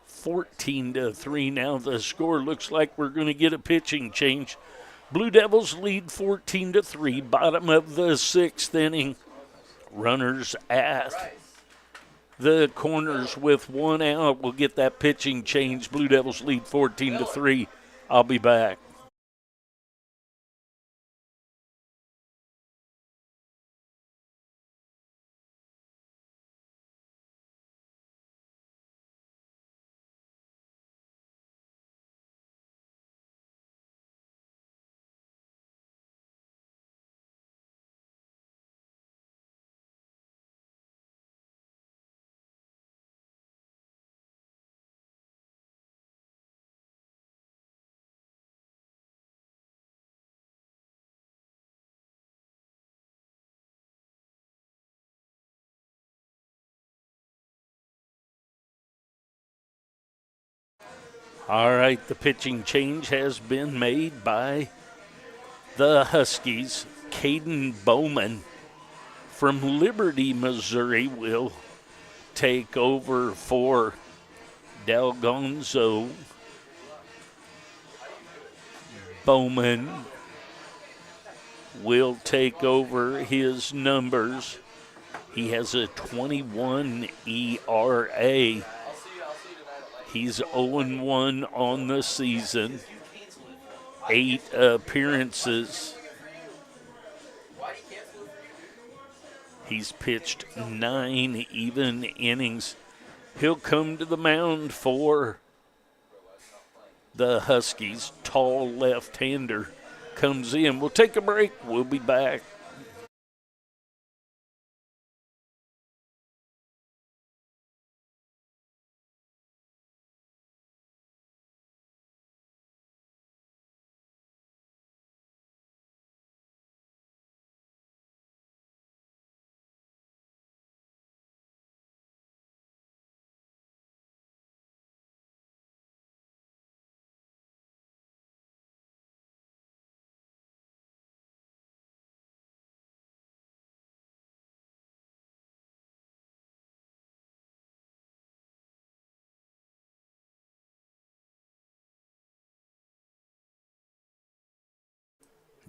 fourth. 14-3 now the score. Looks like we're going to get a pitching change. Blue Devils lead 14-3, bottom of the 6th inning. Runners at the corners with 1 out. We'll get that pitching change. Blue Devils lead 14-3. I'll be back. All right, the pitching change has been made by the Huskies. Caden Bowman from Liberty, Missouri, will take over for Delgonzo. Bowman will take over his numbers. He has a 21 ERA. He's 0-1 on the season. 8 appearances. He's pitched 9 even innings. He'll come to the mound for the Huskies. Tall left-hander comes in. We'll take a break. We'll be back.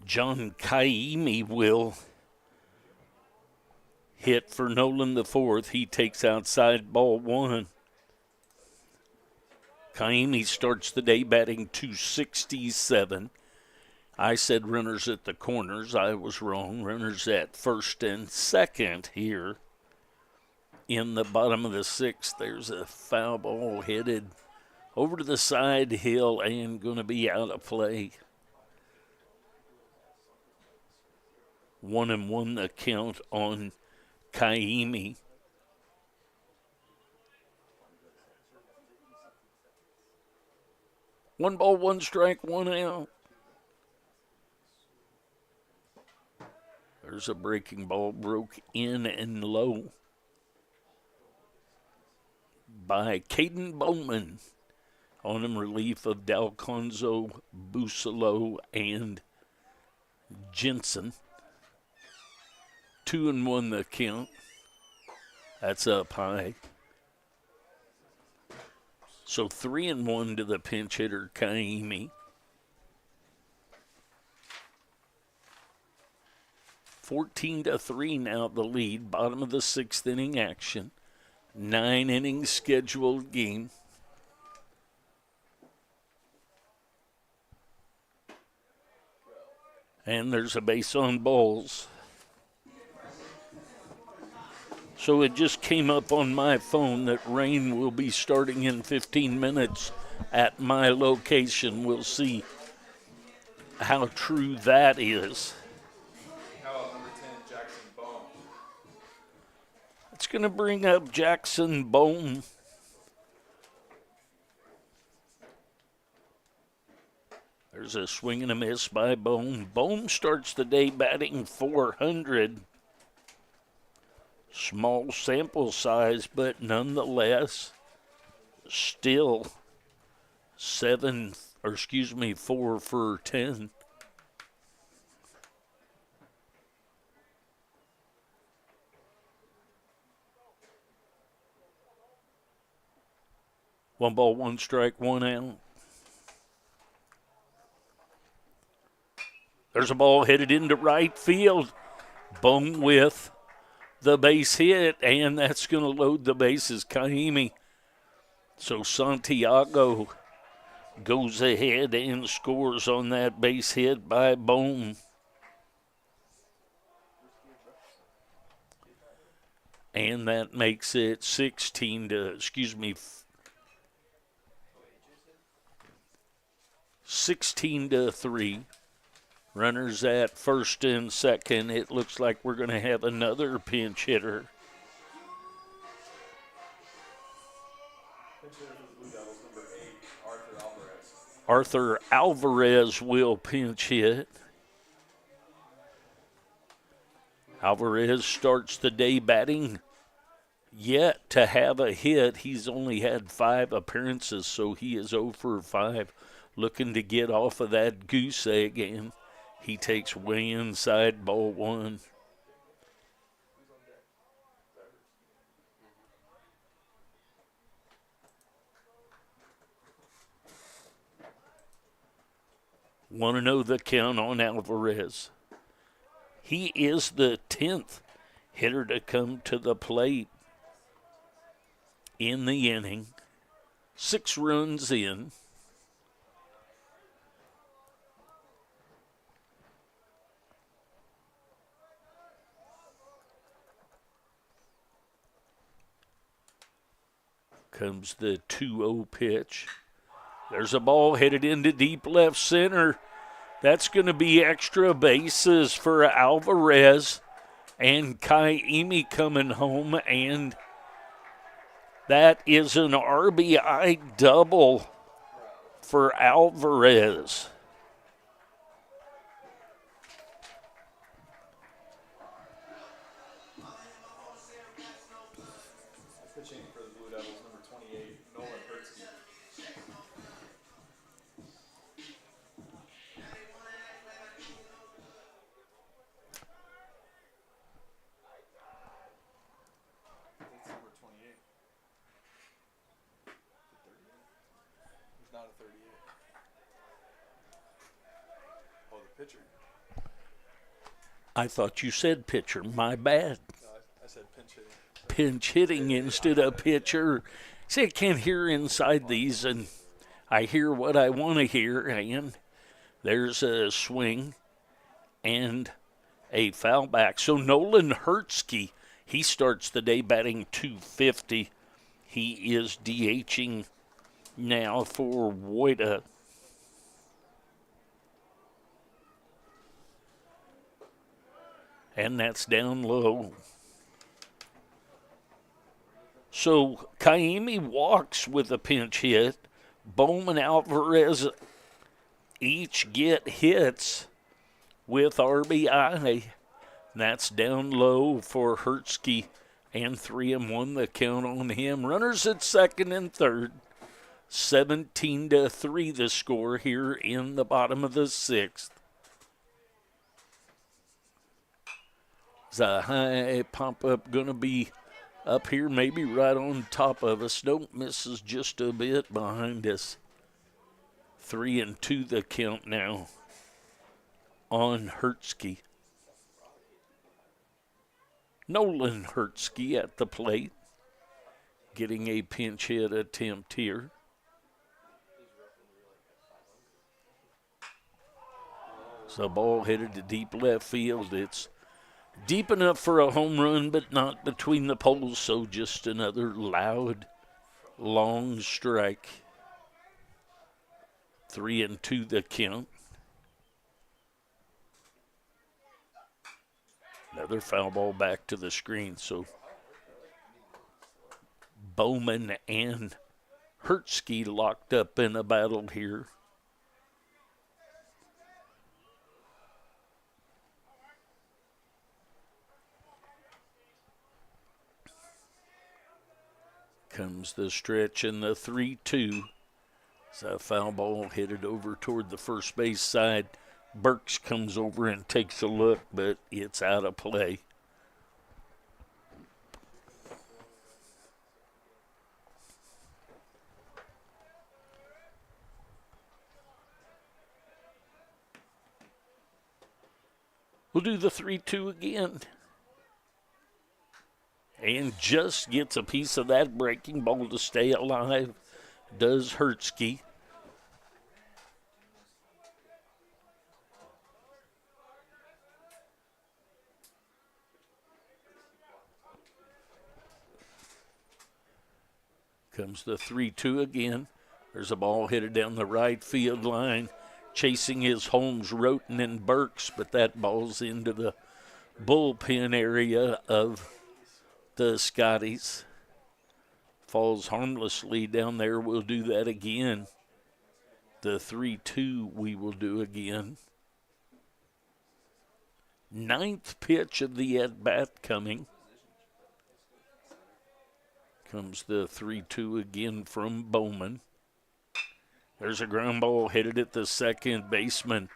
John Kaimi will hit for Nolan the fourth. He takes outside ball 1. Kaimi starts the day batting .267. I said runners at the corners. I was wrong. Runners at first and second here in the bottom of the 6th. There's a foul ball headed over to the side hill and going to be out of play. 1-1 the count on Kaimi. One ball, one strike, one out. There's a breaking ball, broke in and low by Caden Bowman on in relief of Dalconzo, Busolo, and Jensen. 2-1 the count. That's up high. So 3-1 to the pinch hitter, Kaimi. 14-3 now the lead. Bottom of the 6th inning action. 9 innings scheduled game. And there's a base on balls. So it just came up on my phone that rain will be starting in 15 minutes at my location. We'll see how true that is. How about number 10, Jackson Bone? It's going to bring up Jackson Bone. There's a swing and a miss by Bone. Bone starts the day batting .400. Small sample size, but nonetheless, still 4 for 10. One ball, one strike, one out. There's a ball headed into right field. Bone with the base hit, and that's going to load the bases. Kaimi. So Santiago goes ahead and scores on that base hit by Bone. And that makes it 16-3. Runners at first and second. It looks like we're going to have another pinch hitter. Pinch hitter for the Blue Devils, number 8, Arthur Alvarez. Arthur Alvarez will pinch hit. Alvarez starts the day batting yet to have a hit. He's only had 5 appearances, so he is 0 for 5. Looking to get off of that goose egg, and he takes way inside ball 1. 1-0 the count on Alvarez. He is the 10th hitter to come to the plate in the inning. 6 runs in. Comes the 2-0 pitch. There's a ball headed into deep left center. That's going to be extra bases for Alvarez and Kaimi coming home, and that is an RBI double for Alvarez. Pitching for the Blue Devils, number 28, Nolan Hertzke. That's number 28. There's not a 38. Oh, the pitcher. I thought you said pitcher. My bad. No, I said pinch hitting. Pinch hitting instead of pitcher. See, I can't hear inside these, and I hear what I want to hear, and there's a swing and a foul back. So Nolan Hertzke, he starts the day batting .250. He is DHing now for Woida. And that's down low. So Kaimi walks with a pinch hit. Bowman, Alvarez each get hits with RBI. That's down low for Hertzke, and 3-1 the count on him. Runners at second and third. 17-3 the score here in the bottom of the 6th. Is a high pop-up going to be up here, maybe right on top of us? Don't miss us just a bit behind us. 3-2 the count now on Hertzke. Nolan Hertzke at the plate, getting a pinch hit attempt here. So ball headed to deep left field. It's deep enough for a home run, but not between the poles, so just another loud, long strike. 3-2 the count. Another foul ball back to the screen, so Bowman and Hertzke locked up in a battle here. Comes the stretch and the 3-2. It's a foul ball headed over toward the first base side. Burks comes over and takes a look, but it's out of play. We'll do the 3-2 again. And just gets a piece of that breaking ball to stay alive, does Hertzke. Comes the 3-2 again. There's a ball headed down the right field line. Chasing is Holmes, Roten, and Burks, but that ball's into the bullpen area of the Scotties. Falls harmlessly down there. We'll do that again. The 3-2 we will do again. 9th pitch of the at-bat coming. Comes the 3-2 again from Bowman. There's a ground ball headed at the second baseman.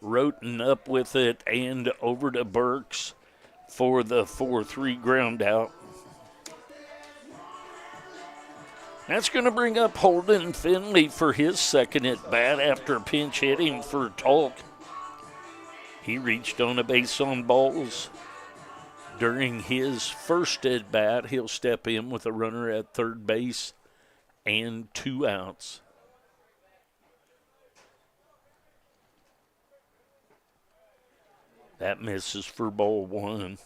Roten up with it and over to Burks for the 4-3 ground out. That's going to bring up Holden Finley for his second at bat after pinch hitting for Tolk. He reached on a base on balls during his first at bat. He'll step in with a runner at third base and 2 outs. That misses for ball 1.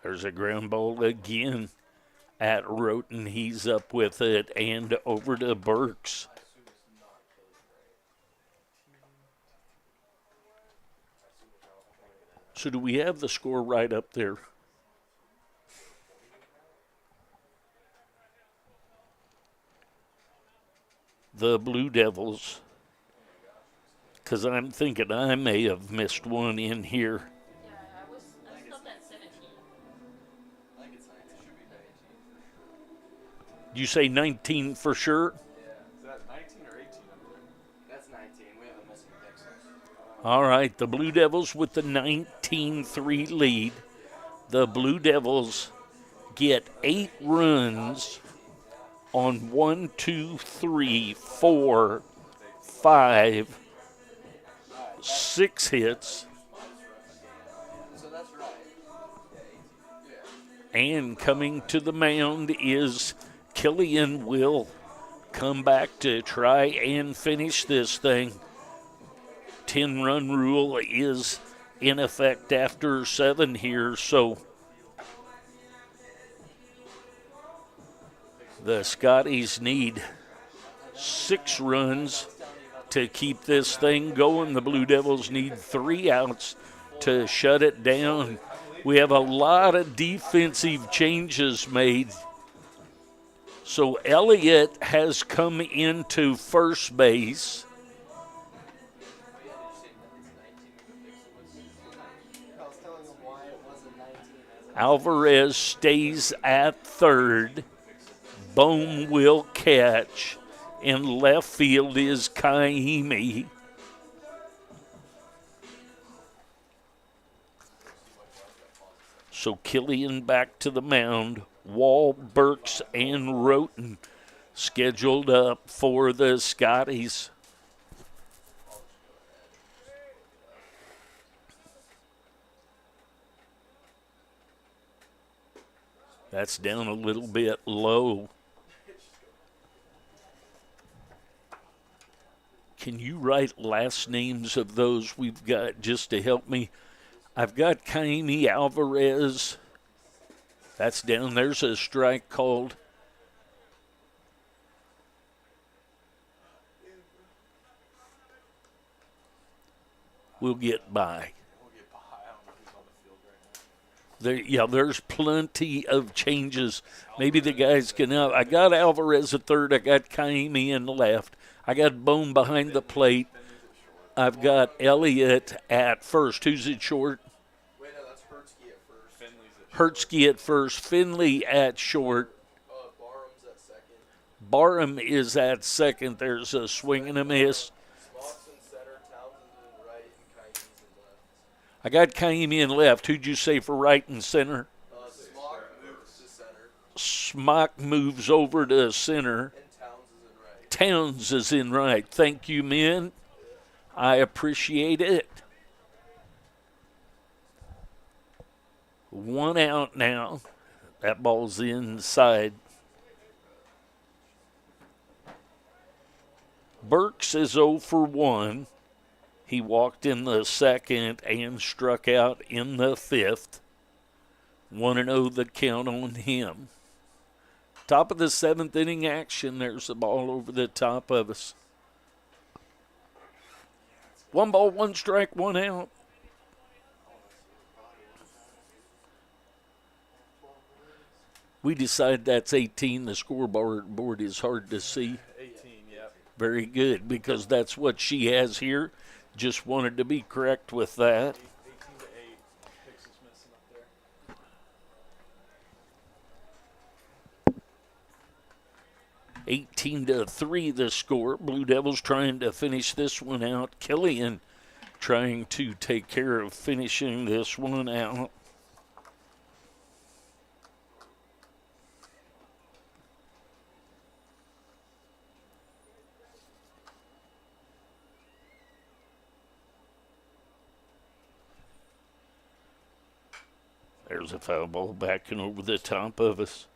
There's a ground ball again at Roten. He's up with it and over to Burks. So do we have the score right up there? The Blue Devils, because I'm thinking I may have missed one in here. I stopped at 17. You say 19 for sure? Is that 19 or 18 up there? That's 19. We have a missing pixel. All right, the Blue Devils with the 19-3 lead. The Blue Devils get 8 runs on 1, 2, 3, 4, 5, 6 hits. So that's right. And coming to the mound is Killian. Will come back to try and finish this thing. 10-run rule is in effect after 7 here, so the Scotties need 6 runs to keep this thing going. The Blue Devils need 3 outs to shut it down. We have a lot of defensive changes made. So Elliott has come into first base. Alvarez stays at third. Bohm will catch. In left field is Kaimi. So Killian back to the mound. Wall, Burks, and Roten scheduled up for the Scotties. That's down a little bit low. Can you write last names of those we've got just to help me? I've got Kaimi Alvarez. That's down. There's a strike called. We'll get by. There's plenty of changes. Maybe the guys can help. I got Alvarez at third. I got Kaimi in the left. I got Bohm behind the plate. I've got Elliott at first. Who's at short? Wait, no, that's Hertzky at first. Hertzky at first. Finley at short. Barham's at second. Barham is at second. There's a swing and a miss. Smock's in center. Townsend's in right, and Kaimi's in left. I got Kaimi in left. Who'd you say for right and center? Smock moves to center, Smock moves over to center. and Towns is in right. Towns is in right. Thank you, men. I appreciate it. 1 out now. That ball's inside. Burks is 0 for 1. He walked in the second and struck out in the fifth. 1-0 the count on him. Top of the 7th inning action. There's the ball over the top of us. 1 ball, 1 strike, 1 out. We decide that's 18. The scoreboard is hard to see. 18, yep. Very good, because that's what she has here. Just wanted to be correct with that. 18 to 8. Pix is missing up there. 18-3 the score. Blue Devils trying to finish this one out. Killian trying to take care of finishing this one out. There's a foul ball backing over the top of us.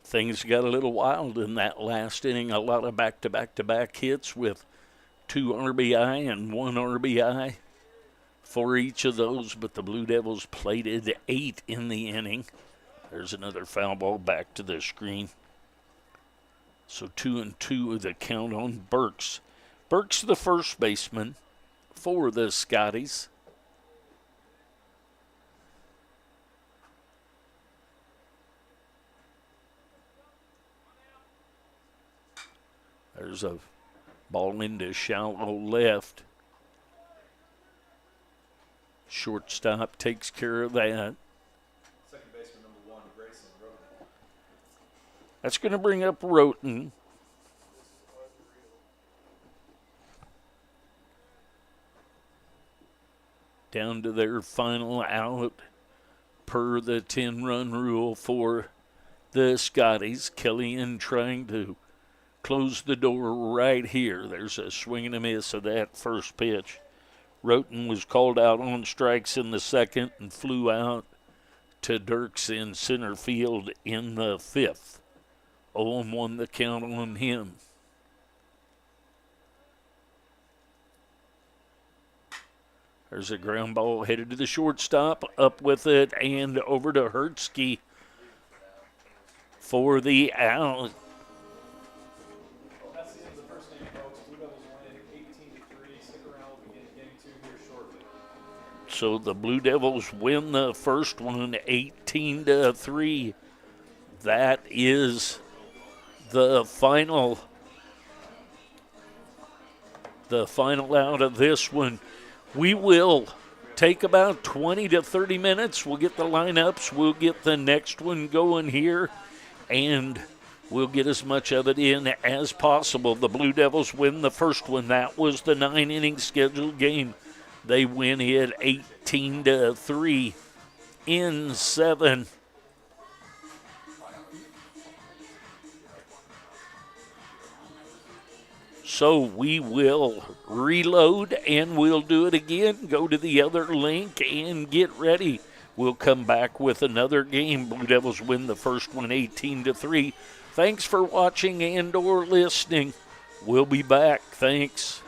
Things got a little wild in that last inning. A lot of back-to-back-to-back hits with 2 RBI and 1 RBI for each of those, but the Blue Devils plated 8 in the inning. There's another foul ball back to the screen. So 2-2 the count on Burks. Burks the first baseman for the Scotties. There's a ball into shallow left. Shortstop takes care of that. Second baseman number 1, Grayson Roten. That's going to bring up Roten. Down to their final out per the 10-run rule for the Scotties. Killian trying to close the door right here. There's a swing and a miss of that first pitch. Roten was called out on strikes in the second and flew out to Dirks in center field in the 5th. 0-1 the count on him. There's a ground ball headed to the shortstop, up with it and over to Hertzke for the out. That's the end of the first inning, folks. Blue Devils win 18-3. Stick around. We'll begin game 2 here shortly. So the Blue Devils win the first one 18-3. That is the final out of this one. We will take about 20 to 30 minutes. We'll get the lineups. We'll get the next one going here, and we'll get as much of it in as possible. The Blue Devils win the first one. That was the 9-inning scheduled game. They win it 18-3 in 7. So we will reload and we'll do it again. Go to the other link and get ready. We'll come back with another game. Blue Devils win the first one 18-3. Thanks for watching and or listening. We'll be back. Thanks.